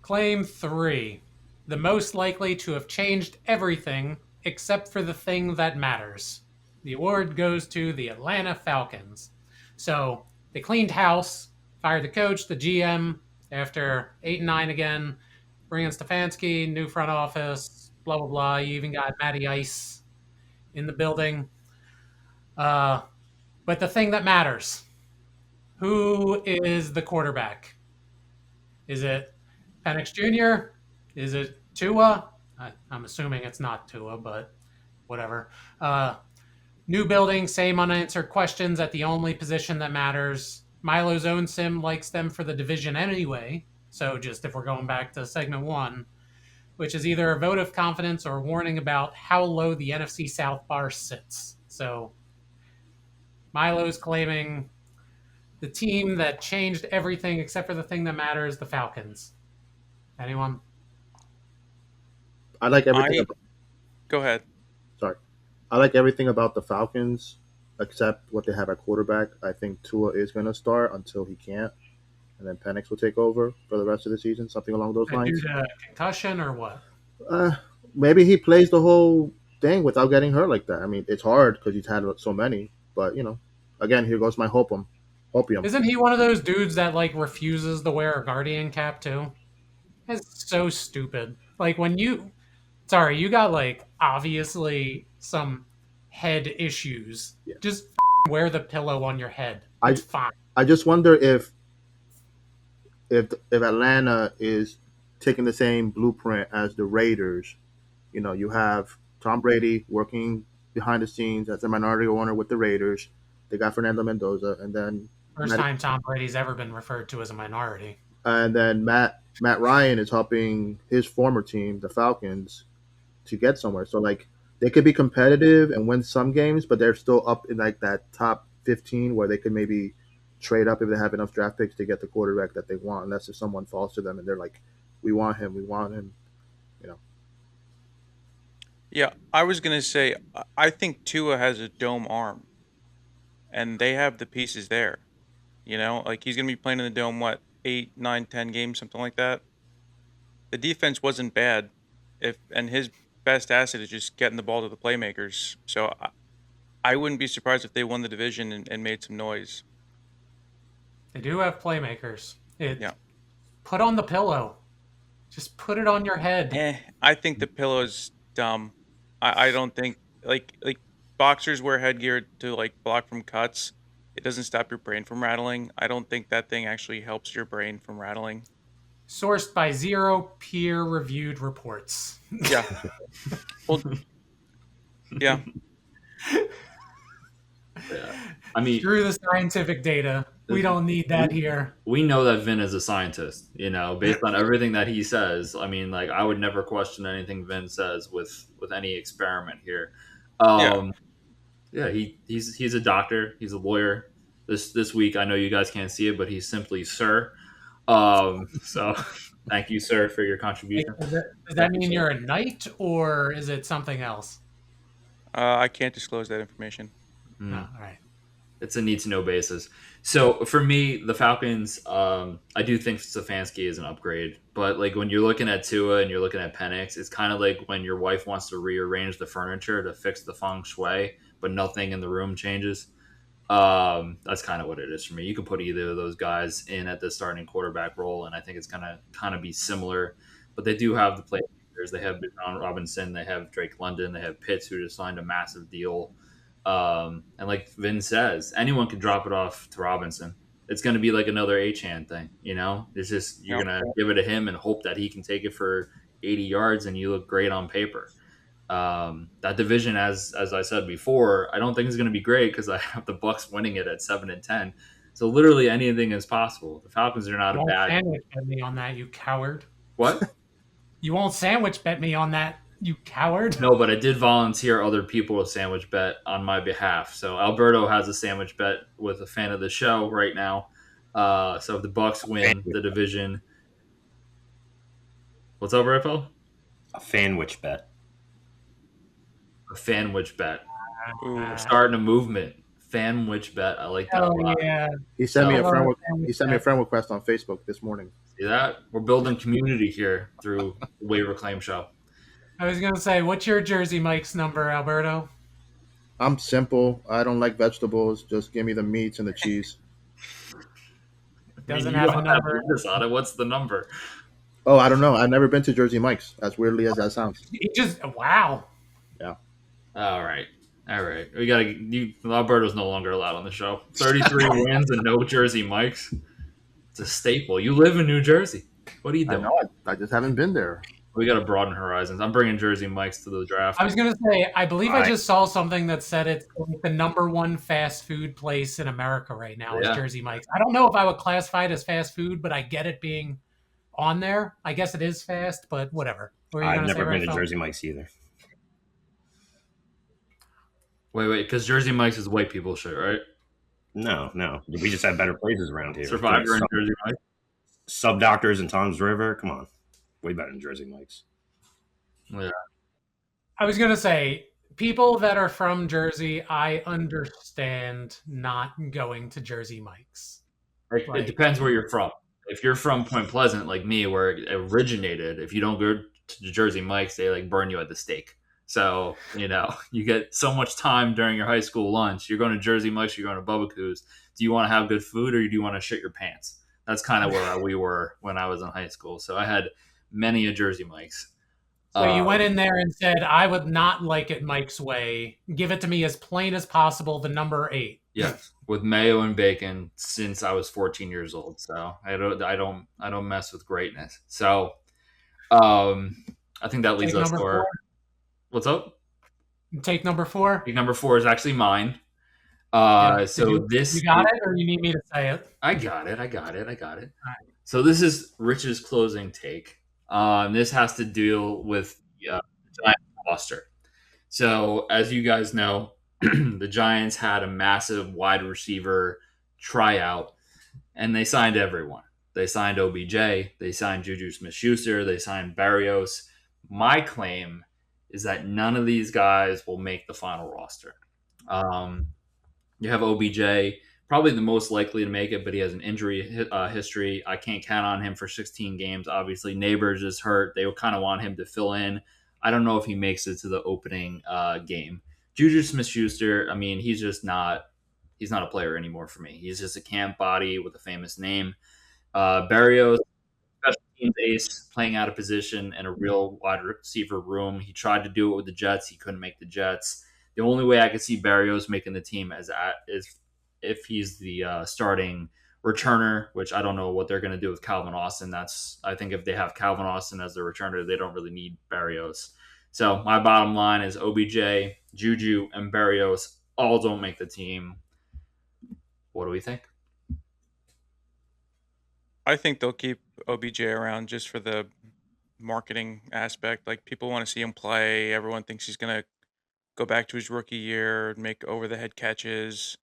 Claim 3. The most likely to have changed everything except for the thing that matters. The award goes to the Atlanta Falcons. So they cleaned house, fired the coach, the GM after 8-9 again, bring in Stefanski, new front office, blah, blah, blah. You even got Matty Ice in the building. But the thing that matters, who is the quarterback? Is it Penix Jr.? Is it Tua? I'm assuming it's not Tua, but whatever. New building, same unanswered questions at the only position that matters. Milo's own sim likes them for the division anyway. So just if we're going back to segment 1, which is either a vote of confidence or a warning about how low the NFC South bar sits. So Milo's claiming the team that changed everything except for the thing that matters, the Falcons. Anyone? I like everything. Go ahead. Sorry, I like everything about the Falcons except what they have at quarterback. I think Tua is going to start until he can't, and then Penix will take over for the rest of the season, something along those lines. Due to concussion or what? Maybe he plays the whole thing without getting hurt like that. I mean, it's hard because he's had so many, but again, here goes my hopium. Isn't he one of those dudes that refuses to wear a Guardian cap too? It's so stupid. Like when you got obviously some head issues. Yeah. Just wear the pillow on your head. It's fine. I just wonder if Atlanta is taking the same blueprint as the Raiders. You have Tom Brady working behind the scenes as a minority owner with the Raiders. They got Fernando Mendoza, and then First time Tom Brady's ever been referred to as a minority. And then Matt Ryan is helping his former team, the Falcons, to get somewhere. So they could be competitive and win some games, but they're still up in that top 15 where they could maybe trade up if they have enough draft picks to get the quarterback that they want, unless if someone falls to them and they're like, we want him. Yeah, I was going to say, I think Tua has a dome arm, and they have the pieces there. He's going to be playing in the dome, 8, 9, 10 games, something like that. The defense wasn't bad, and his best asset is just getting the ball to the playmakers. So I wouldn't be surprised if they won the division and made some noise. They do have playmakers. Yeah. Put on the pillow. Just put it on your head. I think the pillow's dumb. I don't think like boxers wear headgear to like block from cuts. It doesn't stop your brain from rattling. I don't think that thing actually helps your brain from rattling. Sourced by 0 peer-reviewed reports. Yeah. Well, yeah. Yeah. I mean, Screw the scientific data. We don't need that here. we know that Vin is a scientist, based on everything that he says. I mean, like, I would never question anything Vin says with any experiment here. Yeah, he's a doctor. He's a lawyer. This week, I know you guys can't see it, but he's simply Sir. So thank you, sir, for your contribution. Does that mean you're a knight, or is it something else? I can't disclose that information. Oh, all right. It's a need-to-know basis. So for me, the Falcons, I do think Stefanski is an upgrade. But like when you're looking at Tua and you're looking at Penix, it's kind of like when your wife wants to rearrange the furniture to fix the feng shui, but nothing in the room changes. That's kind of what it is for me. You can put either of those guys in at the starting quarterback role, and I think it's gonna kind of be similar. But they do have the playmakers. They have John Robinson. They have Drake London. They have Pitts, who just signed a massive deal. And like Vin says, anyone can drop it off to Robinson. It's going to be like another Achane thing, It's just you're going to give it to him and hope that he can take it for 80 yards, and you look great on paper. That division, as I said before, I don't think is going to be great because I have the Bucks winning it at 7-10. So literally anything is possible. The Falcons are not a bad. Sandwich bet me on that, you coward. What? You won't sandwich bet me on that, you coward. No, but I did volunteer other people to sandwich bet on my behalf. So Alberto has a sandwich bet with a fan of the show right now. So if the Bucks win the division, what's up, Raphael? A fanwich bet. A fanwich bet. Ooh. We're starting a movement. Fanwich bet. I like that a lot. Yeah. He sent me a So- friend request on Facebook this morning. See that? We're building community here through the WaiVER CLaiM show. I was going to say, what's your Jersey Mike's number, Alberto? I'm simple. I don't like vegetables. Just give me the meats and the cheese. Doesn't You have a don't number. business on it. What's the number? Oh, I don't know. I've never been to Jersey Mike's, as weirdly as that sounds. Wow. All right. We got to. Alberto's no longer allowed on the show. 33 wins and no Jersey Mike's. It's a staple. You live in New Jersey. What are you I doing? know. I just haven't been there. We got to broaden horizons. I'm bringing Jersey Mike's to the draft. I was going to say, I believe I Right. just saw something that said it's like the number one fast food place in America right now is Yeah. Jersey Mike's. I don't know if I would classify it as fast food, but I get it being on there. I guess it is fast, but whatever. What were you I've gonna never say, been to Raphael? Jersey Mike's either. Wait, because Jersey Mike's is white people shit, right? No. We just have better places around here. Survivor and Jersey Mike's. Sub Doctors and Tom's River. Come on. Way better than Jersey Mike's. Yeah. I was going to say, people that are from Jersey, I understand not going to Jersey Mike's. It Right. depends where you're from. If you're from Point Pleasant, like me, where it originated, if you don't go to Jersey Mike's, they like burn you at the stake. So, you get so much time during your high school lunch. You're going to Jersey Mike's, you're going to Bubba Coos. Do you want to have good food, or do you want to shit your pants? That's kind of where we were when I was in high school. So I had many a Jersey Mike's. So you went in there and said, I would not like it Mike's way. Give it to me as plain as possible, the number 8. Yeah, with mayo and bacon since I was 14 years old. So I don't mess with greatness. So I think that leads Take us to number our. 4. What's up? Take number 4. Pick number 4 is actually mine. Yeah. So You got it, or you need me to say it? I got it. So this is Rich's closing take. This has to deal with the Giants roster. So as you guys know, the Giants had a massive wide receiver tryout, and they signed everyone. They signed OBJ. They signed Juju Smith-Schuster. They signed Barrios. My claim is that none of these guys will make the final roster. You have OBJ, probably the most likely to make it, but he has an injury history. I can't count on him for 16 games. Obviously, Neighbors is hurt. They would kind of want him to fill in. I don't know if he makes it to the opening game. Juju Smith-Schuster, I mean, he's not a player anymore for me. He's just a camp body with a famous name. Barrios, special teams ace, playing out of position in a real wide receiver room. He tried to do it with the Jets. He couldn't make the Jets. The only way I could see Barrios making the team is if he's the starting returner, which I don't know what they're going to do with Calvin Austin. I think if they have Calvin Austin as the returner, they don't really need Barrios. So my bottom line is OBJ, Juju, and Barrios all don't make the team. What do we think? I think they'll keep OBJ around just for the marketing aspect. Like people want to see him play. Everyone thinks he's gonna go back to his rookie year, make over the head catches,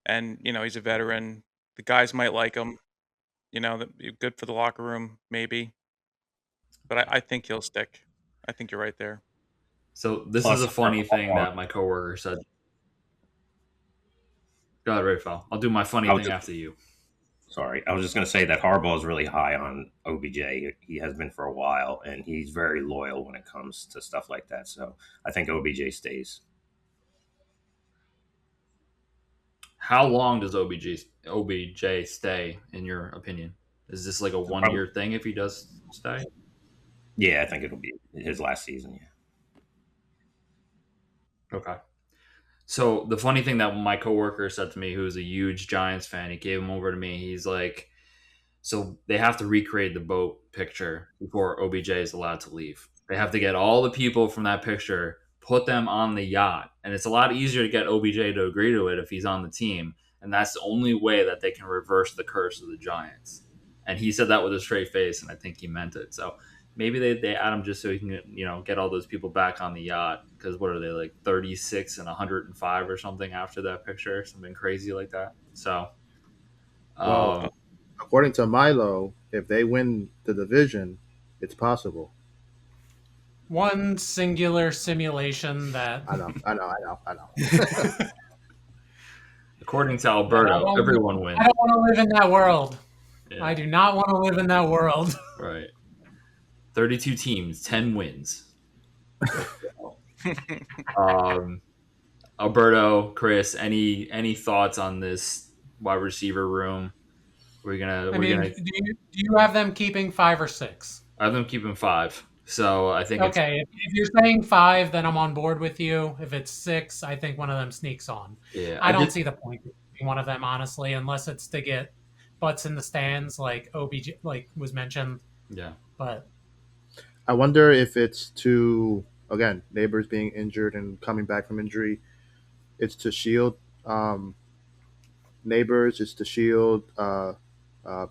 and he's a veteran. The guys might like him. Good for the locker room, maybe. But I think he'll stick. I think you're right there. So this Plus, is a funny thing that my coworker said. Go ahead, Rafael. I'll do my funny thing after you. Sorry, I was just going to say that Harbaugh is really high on OBJ. He has been for a while, and he's very loyal when it comes to stuff like that. So I think OBJ stays. How long does OBJ stay, in your opinion? Is this like a 1 year thing if he does stay? Yeah, I think it'll be his last season. Yeah. Okay. So the funny thing that my coworker said to me, who's a huge Giants fan, he gave him over to me. He's like, so they have to recreate the boat picture before OBJ is allowed to leave. They have to get all the people from that picture, put them on the yacht. And it's a lot easier to get OBJ to agree to it if he's on the team. And that's the only way that they can reverse the curse of the Giants. And he said that with a straight face, and I think he meant it. So maybe they add him just so he can get all those people back on the yacht. Because what are they, like 36 and 105 or something after that picture? Something crazy like that. So, Well, according to MILO, if they win the division, it's possible. One singular simulation that I know. according to Alberto, everyone wins. I don't want to live in that world. Yeah. I do not want to live in that world. Right. 32 teams, 10 wins. Alberto, Chris, any thoughts on this wide receiver room? Do you have them keeping 5 or 6? I have them keeping 5. So I think okay. If you're saying 5, then I'm on board with you. If it's 6, I think one of them sneaks on. Yeah, I don't see the point of keeping one of them, honestly, unless it's to get butts in the stands, like OBJ, like was mentioned. Yeah, but I wonder if it's to, again, Neighbors being injured and coming back from injury. It's to shield Neighbors. It's to shield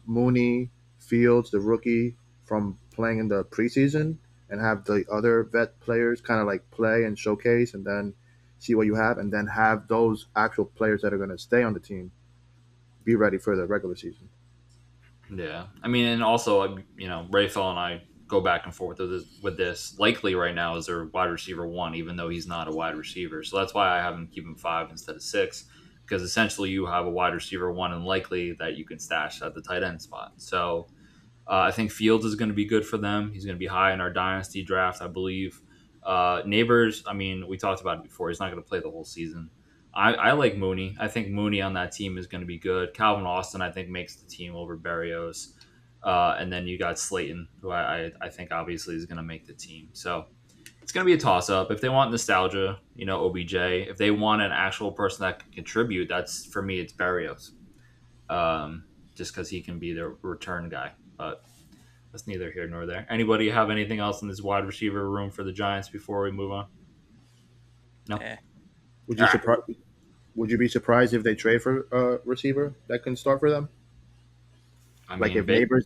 Mooney, Fields, the rookie, from playing in the preseason, and have the other vet players kind of like play and showcase, and then see what you have, and then have those actual players that are going to stay on the team be ready for the regular season. Yeah, I mean, and also, Rafael and I go back and forth with this. Likely right now is their wide receiver 1, even though he's not a wide receiver. So that's why I have him keep him 5 instead of 6, because essentially you have a wide receiver 1 and likely that you can stash at the tight end spot. So I think Fields is going to be good for them. He's going to be high in our dynasty draft, I believe. Neighbors, I mean, we talked about it before. He's not going to play the whole season. I like Mooney. I think Mooney on that team is going to be good. Calvin Austin, I think, makes the team over Barrios. And then you got Slayton, who I think obviously is going to make the team. So it's going to be a toss-up. If they want nostalgia, OBJ. If they want an actual person that can contribute, for me, it's Barrios. Just because he can be their return guy. But that's neither here nor there. Anybody have anything else in this wide receiver room for the Giants before we move on? No? Would you be surprised if they trade for a receiver that can start for them? Neighbors?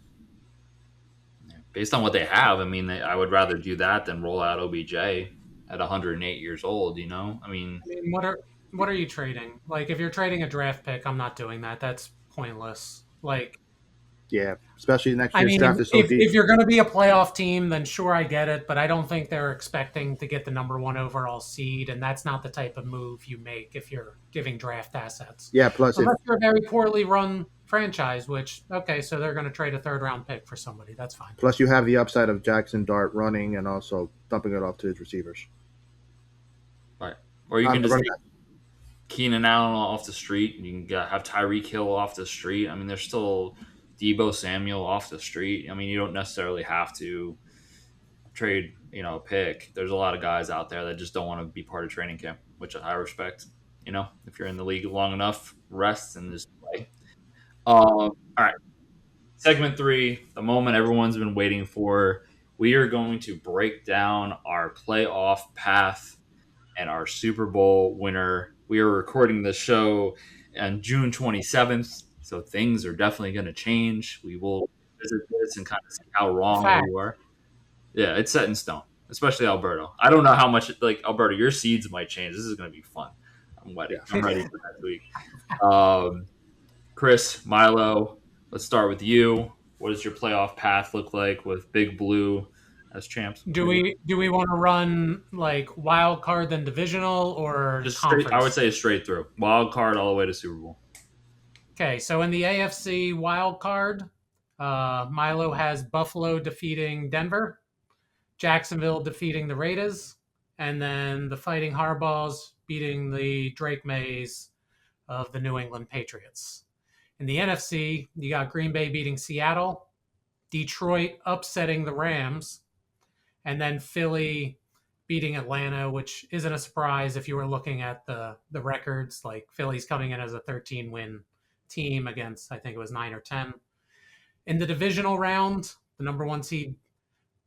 Based on what they have, I would rather do that than roll out OBJ at 108 years old, I mean, what are you trading? Like, if you're trading a draft pick, I'm not doing that. That's pointless. Like, Yeah, especially next I year's mean, draft is so if deep. you're going to be a playoff team, then sure, I get it. But I don't think they're expecting to get the number one overall seed, and that's not the type of move you make if you're giving draft assets. Yeah, plus if Unless you're a very poorly run franchise, which okay, so they're going to trade a third round pick for somebody. That's fine. plus you have the upside of Jaxson Dart running and also dumping it off to his receivers. Right. Or you can The just running take Keenan Allen off the street. You can have Tyreek Hill off the street. I mean, there's still Debo Samuel off the street. I mean, you don't necessarily have to trade, a pick. There's a lot of guys out there that just don't want to be part of training camp, which I respect. If you're in the league long enough, rest and just play. All right. Segment 3, the moment everyone's been waiting for. We are going to break down our playoff path and our Super Bowl winner. We are recording this show on June 27th, so things are definitely going to change. We will visit this and kind of see how wrong Fact. we were. Yeah, it's set in stone, especially Alberto. I don't know how much, Alberto, your seeds might change. This is going to be fun. I'm ready. I'm ready for next week. Chris, Milo, let's start with you. What does your playoff path look like with Big Blue as champs? Do we want to run like wild card then divisional or Just conference? straight? I would say straight through, wild card all the way to Super Bowl. Okay, so in the AFC wild card, Milo has Buffalo defeating Denver, Jacksonville defeating the Raiders, and then the Fighting Harbaughs beating the Drake Mays of the New England Patriots. In the NFC, you got Green Bay beating Seattle, Detroit upsetting the Rams, and then Philly beating Atlanta, which isn't a surprise if you were looking at the records. Like Philly's coming in as a 13-win team against, I think it was 9 or 10. In the divisional round, the number 1 seed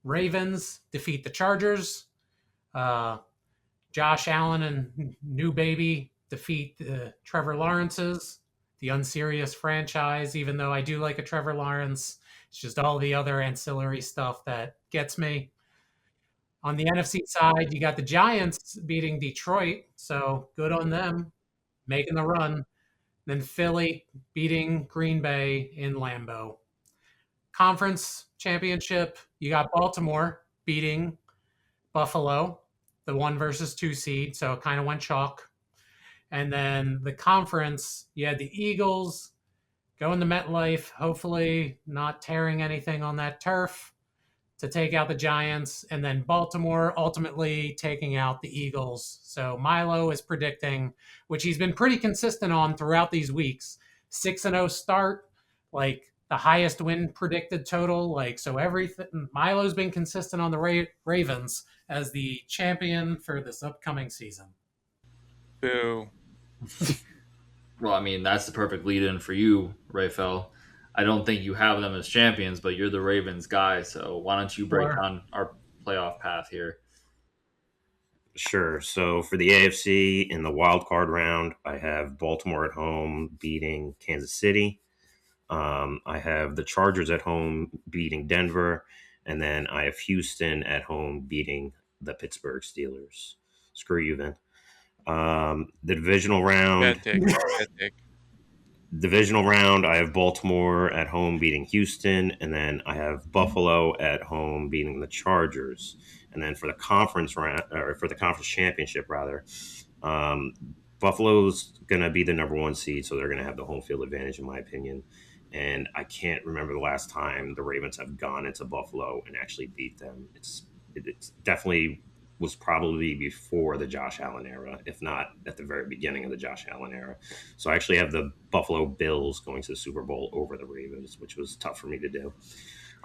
Ravens defeat the Chargers. Josh Allen and New Baby defeat the Trevor Lawrences, the unserious franchise. Even though I do like a Trevor Lawrence, it's just all the other ancillary stuff that gets me. On the NFC side, you got the Giants beating Detroit, so good on them, making the run. Then Philly beating Green Bay in Lambeau. Conference championship, you got Baltimore beating Buffalo, the 1 versus 2 seed, so it kind of went chalk. And then the conference, you had the Eagles going to MetLife, hopefully not tearing anything on that turf to take out the Giants, and then Baltimore ultimately taking out the Eagles. So Milo is predicting, which he's been pretty consistent on throughout these weeks, 6-0 start, like the highest win predicted total. Like, so everything, Milo's been consistent on the Ravens as the champion for this upcoming season. Boo. Well, I mean, that's the perfect lead-in for you, Rafael. I don't think you have them as champions, but you're the Ravens guy, so why don't you break down our playoff path here? Sure. So for the AFC in the wild card round, I have Baltimore at home beating Kansas City. I have the Chargers at home beating Denver, and then I have Houston at home beating the Pittsburgh Steelers. Screw you, Vin. The divisional round. Bad take. Bad take. Divisional round, I have Baltimore at home beating Houston, and then I have Buffalo at home beating the Chargers. And then for the conference round, or for the conference championship, rather, Buffalo's going to be the number 1 seed, so they're going to have the home field advantage, in my opinion. And I can't remember the last time the Ravens have gone into Buffalo and actually beat them. It's definitely was probably before the Josh Allen era, if not at the very beginning of the Josh Allen era. So I actually have the Buffalo Bills going to the Super Bowl over the Ravens, which was tough for me to do.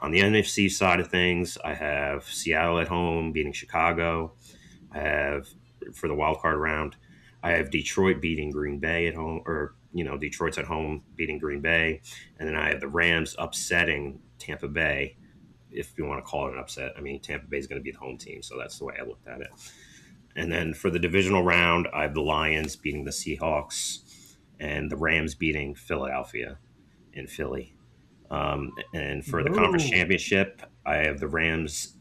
On the NFC side of things, I have Seattle at home beating Chicago. I have, for the wild card round, I have Detroit beating Green Bay at home, or, Detroit's at home beating Green Bay. And then I have the Rams upsetting Tampa Bay, if you want to call it an upset. I mean, Tampa Bay is going to be the home team, so that's the way I looked at it. And then for the divisional round, I have the Lions beating the Seahawks and the Rams beating Philadelphia in Philly. And for the conference championship, I have the Rams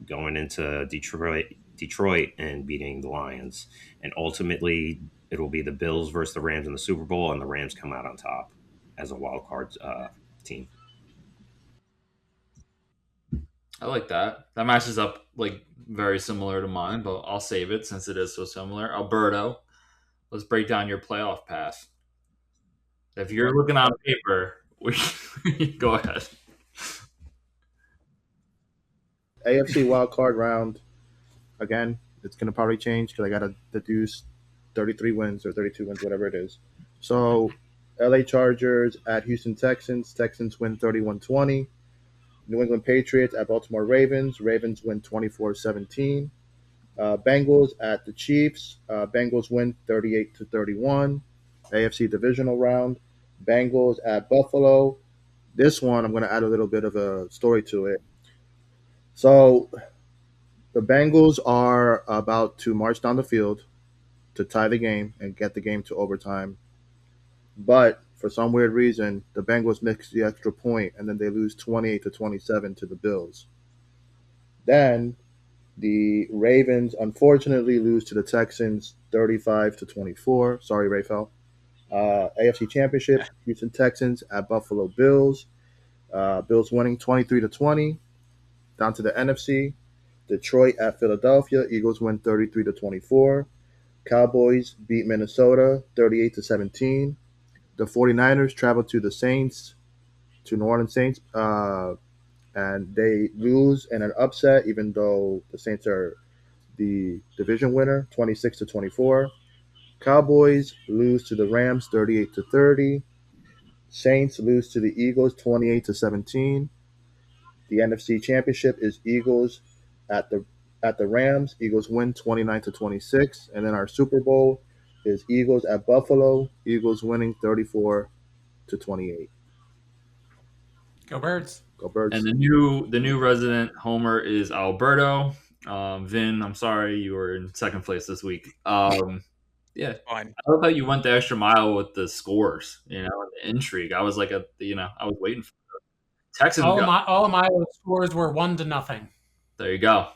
going into Detroit and beating the Lions. And ultimately, it will be the Bills versus the Rams in the Super Bowl, and the Rams come out on top as a wild card team. I like that. That matches up like very similar to mine, but I'll save it since it is so similar. Alberto, let's break down your playoff path. If you're looking on paper, we go ahead. AFC wild card round. Again, it's going to probably change because I got to deduce 33 wins or 32 wins, whatever it is. So, LA Chargers at Houston Texans. Texans win 31-20. New England Patriots at Baltimore Ravens. Ravens win 24-17. Bengals at the Chiefs. Bengals win 38-31. AFC divisional round. Bengals at Buffalo. This one, I'm going to add a little bit of a story to it. So the Bengals are about to march down the field to tie the game and get the game to overtime. But for some weird reason, the Bengals mix the extra point and then they lose 28-27 to the Bills. Then the Ravens unfortunately lose to the Texans 35-24. Sorry, Rayfel. AFC Championship, Houston Texans at Buffalo Bills. Bills winning 23-20. Down to the NFC, Detroit at Philadelphia. Eagles win 33-24. Cowboys beat Minnesota 38-17. The 49ers travel to the Saints, to New Orleans Saints, and they lose in an upset, even though the Saints are the division winner, 26-24. Cowboys lose to the Rams 38-30. Saints lose to the Eagles 28-17. The NFC Championship is Eagles at the Rams. Eagles win 29-26, and then our Super Bowl is Eagles at Buffalo. Eagles winning 34-28. Go Birds. Go Birds. And the new resident homer is Alberto. Vin, I'm sorry you were in second place this week. Yeah, Fine. I love how you went the extra mile with the scores. The intrigue. I was like, I was waiting for the Texans. All of my scores were 1-0. There you go.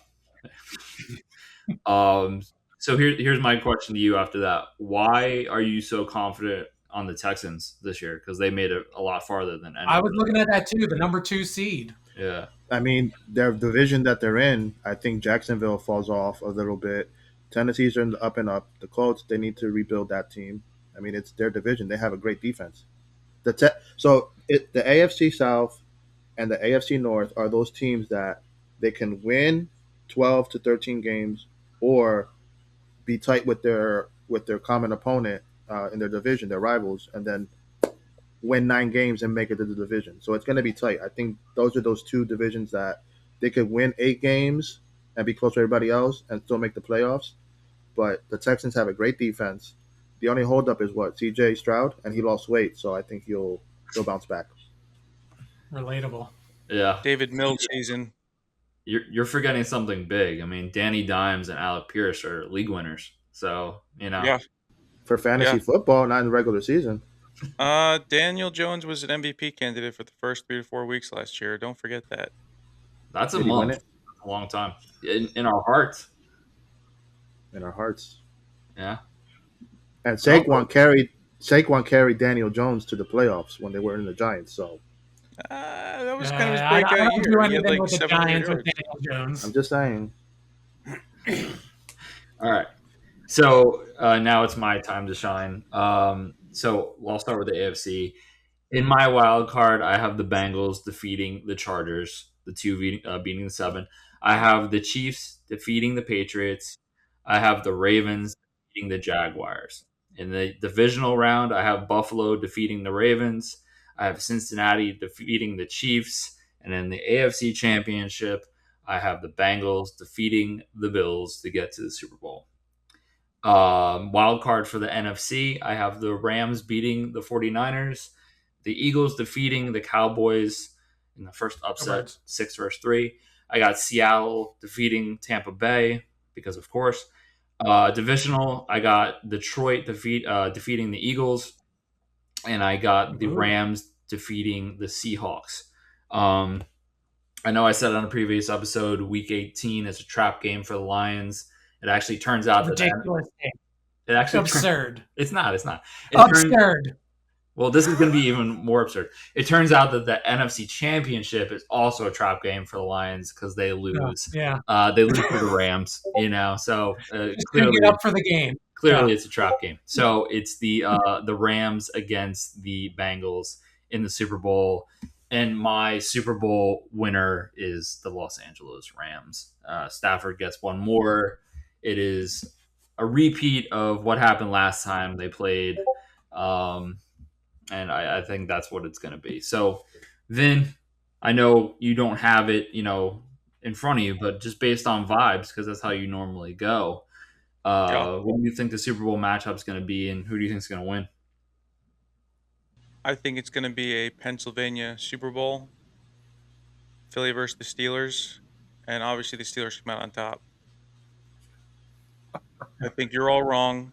So here's my question to you after that. Why are you so confident on the Texans this year? Because they made it a lot farther than anyone. I was looking at that too, the number 2 seed. Yeah. I mean, their division that they're in, I think Jacksonville falls off a little bit. Tennessee's in the up and up. The Colts, they need to rebuild that team. I mean, it's their division. They have a great defense. The AFC South and the AFC North are those teams that they can win 12 to 13 games or be tight with their common opponent in their division, their rivals, and then win 9 games and make it to the division. So it's going to be tight. I think those are those two divisions that they could win 8 games and be close to everybody else and still make the playoffs. But the Texans have a great defense. The only holdup is C.J. Stroud, and he lost weight, so I think he'll bounce back. Relatable. Yeah. David Mills season. You're forgetting something big. I mean, Danny Dimes and Alec Pierce are league winners. So, Yeah. For fantasy football, not in the regular season. Daniel Jones was an MVP candidate for the first 3 to 4 weeks last year. Don't forget that. That's a Did he win month. it? A long time. In our hearts. In our hearts. Yeah. And Saquon carried Daniel Jones to the playoffs when they were in the Giants. So That was kind of his I breakout don't year. do He had anything like with the 700 Giants with yards. Daniel Jones. I'm just saying. All right. So now it's my time to shine. So I'll start with the AFC. In my wild card, I have the Bengals defeating the Chargers, the 2 beating the 7. I have the Chiefs defeating the Patriots. I have the Ravens defeating the Jaguars. In the divisional round, I have Buffalo defeating the Ravens. I have Cincinnati defeating the Chiefs. And in the AFC Championship, I have the Bengals defeating the Bills to get to the Super Bowl. Wild card for the NFC, I have the Rams beating the 49ers, the Eagles defeating the Cowboys in the first upset, 6-3. I got Seattle defeating Tampa Bay because, of course. Divisional, I got Detroit defeating the Eagles, and I got the Rams defeating the Seahawks. I know I said on a previous episode, Week 18 is a trap game for the Lions. It actually turns out ridiculous game. It actually absurd. It's not. Absurd. Well, this is going to be even more absurd. It turns out that the NFC Championship is also a trap game for the Lions because they lose. Yeah. They lose to the Rams, so Just clearly, get up for the game. clearly Yeah. it's a trap game. So it's the Rams against the Bengals in the Super Bowl. And my Super Bowl winner is the Los Angeles Rams. Stafford gets one more. It is a repeat of what happened last time they played. And I think that's what it's going to be. So, Vin, I know you don't have it, in front of you, but just based on vibes, because that's how you normally go. What do you think the Super Bowl matchup is going to be, and who do you think is going to win? I think it's going to be a Pennsylvania Super Bowl. Philly versus the Steelers, and obviously the Steelers come out on top. I think you're all wrong,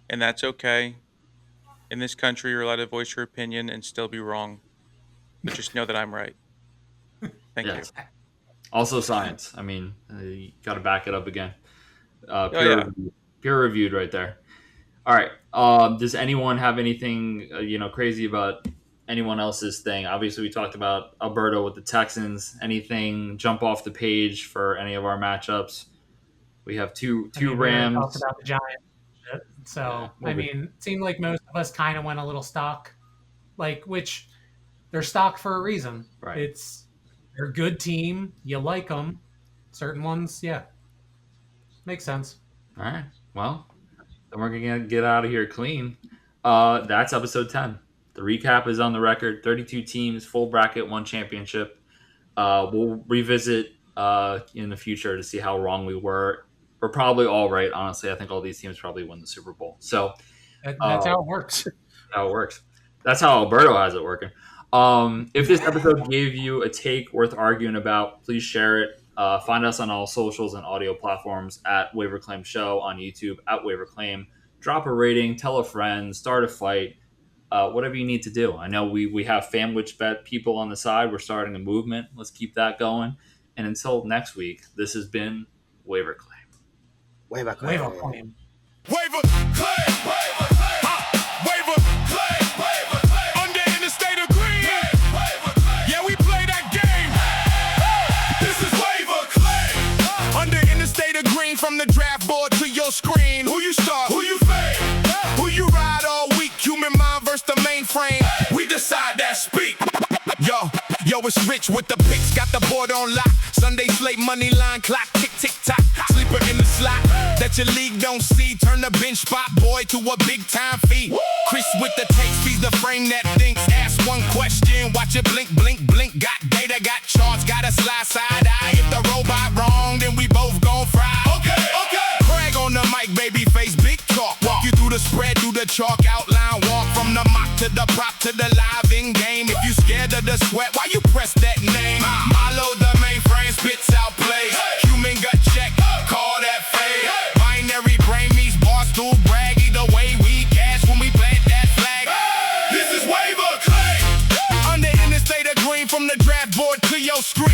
and that's okay. In this country, you're allowed to voice your opinion and still be wrong. But just know that I'm right. Thank you. Also science. I mean, you got to back it up again. Peer reviewed right there. All right. Does anyone have anything, crazy about anyone else's thing? Obviously, we talked about Alberto with the Texans. Anything jump off the page for any of our matchups? We have two Rams. We talked about the Giants. So, it seemed like most of us kind of went a little stock, which they're stock for a reason. Right. They're a good team. You like them. Certain ones, yeah. Makes sense. All right. Well, then we're going to get out of here clean. That's episode 10. The recap is on the record. 32 teams, full bracket, 1 championship. We'll revisit in the future to see how wrong we were. We're probably all right, honestly. I think all these teams probably win the Super Bowl. So that's how it works. That's how Alberto has it working. If this episode gave you a take worth arguing about, please share it. Find us on all socials and audio platforms at WaiVER CLaiM Show on YouTube, at WaiVER CLaiM. Drop a rating, tell a friend, start a fight, whatever you need to do. I know we have Famwich Bet people on the side. We're starting a movement. Let's keep that going. And until next week, this has been WaiVER CLaiM. WaiVER CLaiM. WaiVER CLaiM. WaiVER CLaiM. Under in the state of green. Yeah, we play that game. This is WaiVER CLaiM. Under in the state of green, from the draft board to your screen. Who you start? Who you fade? Who you ride all week? Human mind versus the mainframe. We decide that speak. Yo, it's Rich with the picks, got the board on lock. Sunday slate, money line clock, tick, tick, tock. Sleeper in the slot that your league don't see. Turn the bench spot boy to a big time fee. Chris with the tape, he's the frame that thinks. Ask one question, watch it blink, blink, blink. Got data, got charts, got a slide side eye. If the robot wrong, then we both gon' fry. Okay. Craig on the mic, baby face, big talk. Walk you through the spread, do the chalk outline. Walk from the mock to the prop to the live in game. If you scared of the sweat, why you press that name? MILO the mainframe spits out plays. Human gut check, call that fade. Binary brain meets barstool brag. Either way we cash when we plant that flag. This is WaiVER CLaiM. Under in the state of green, from the draft board to your screen.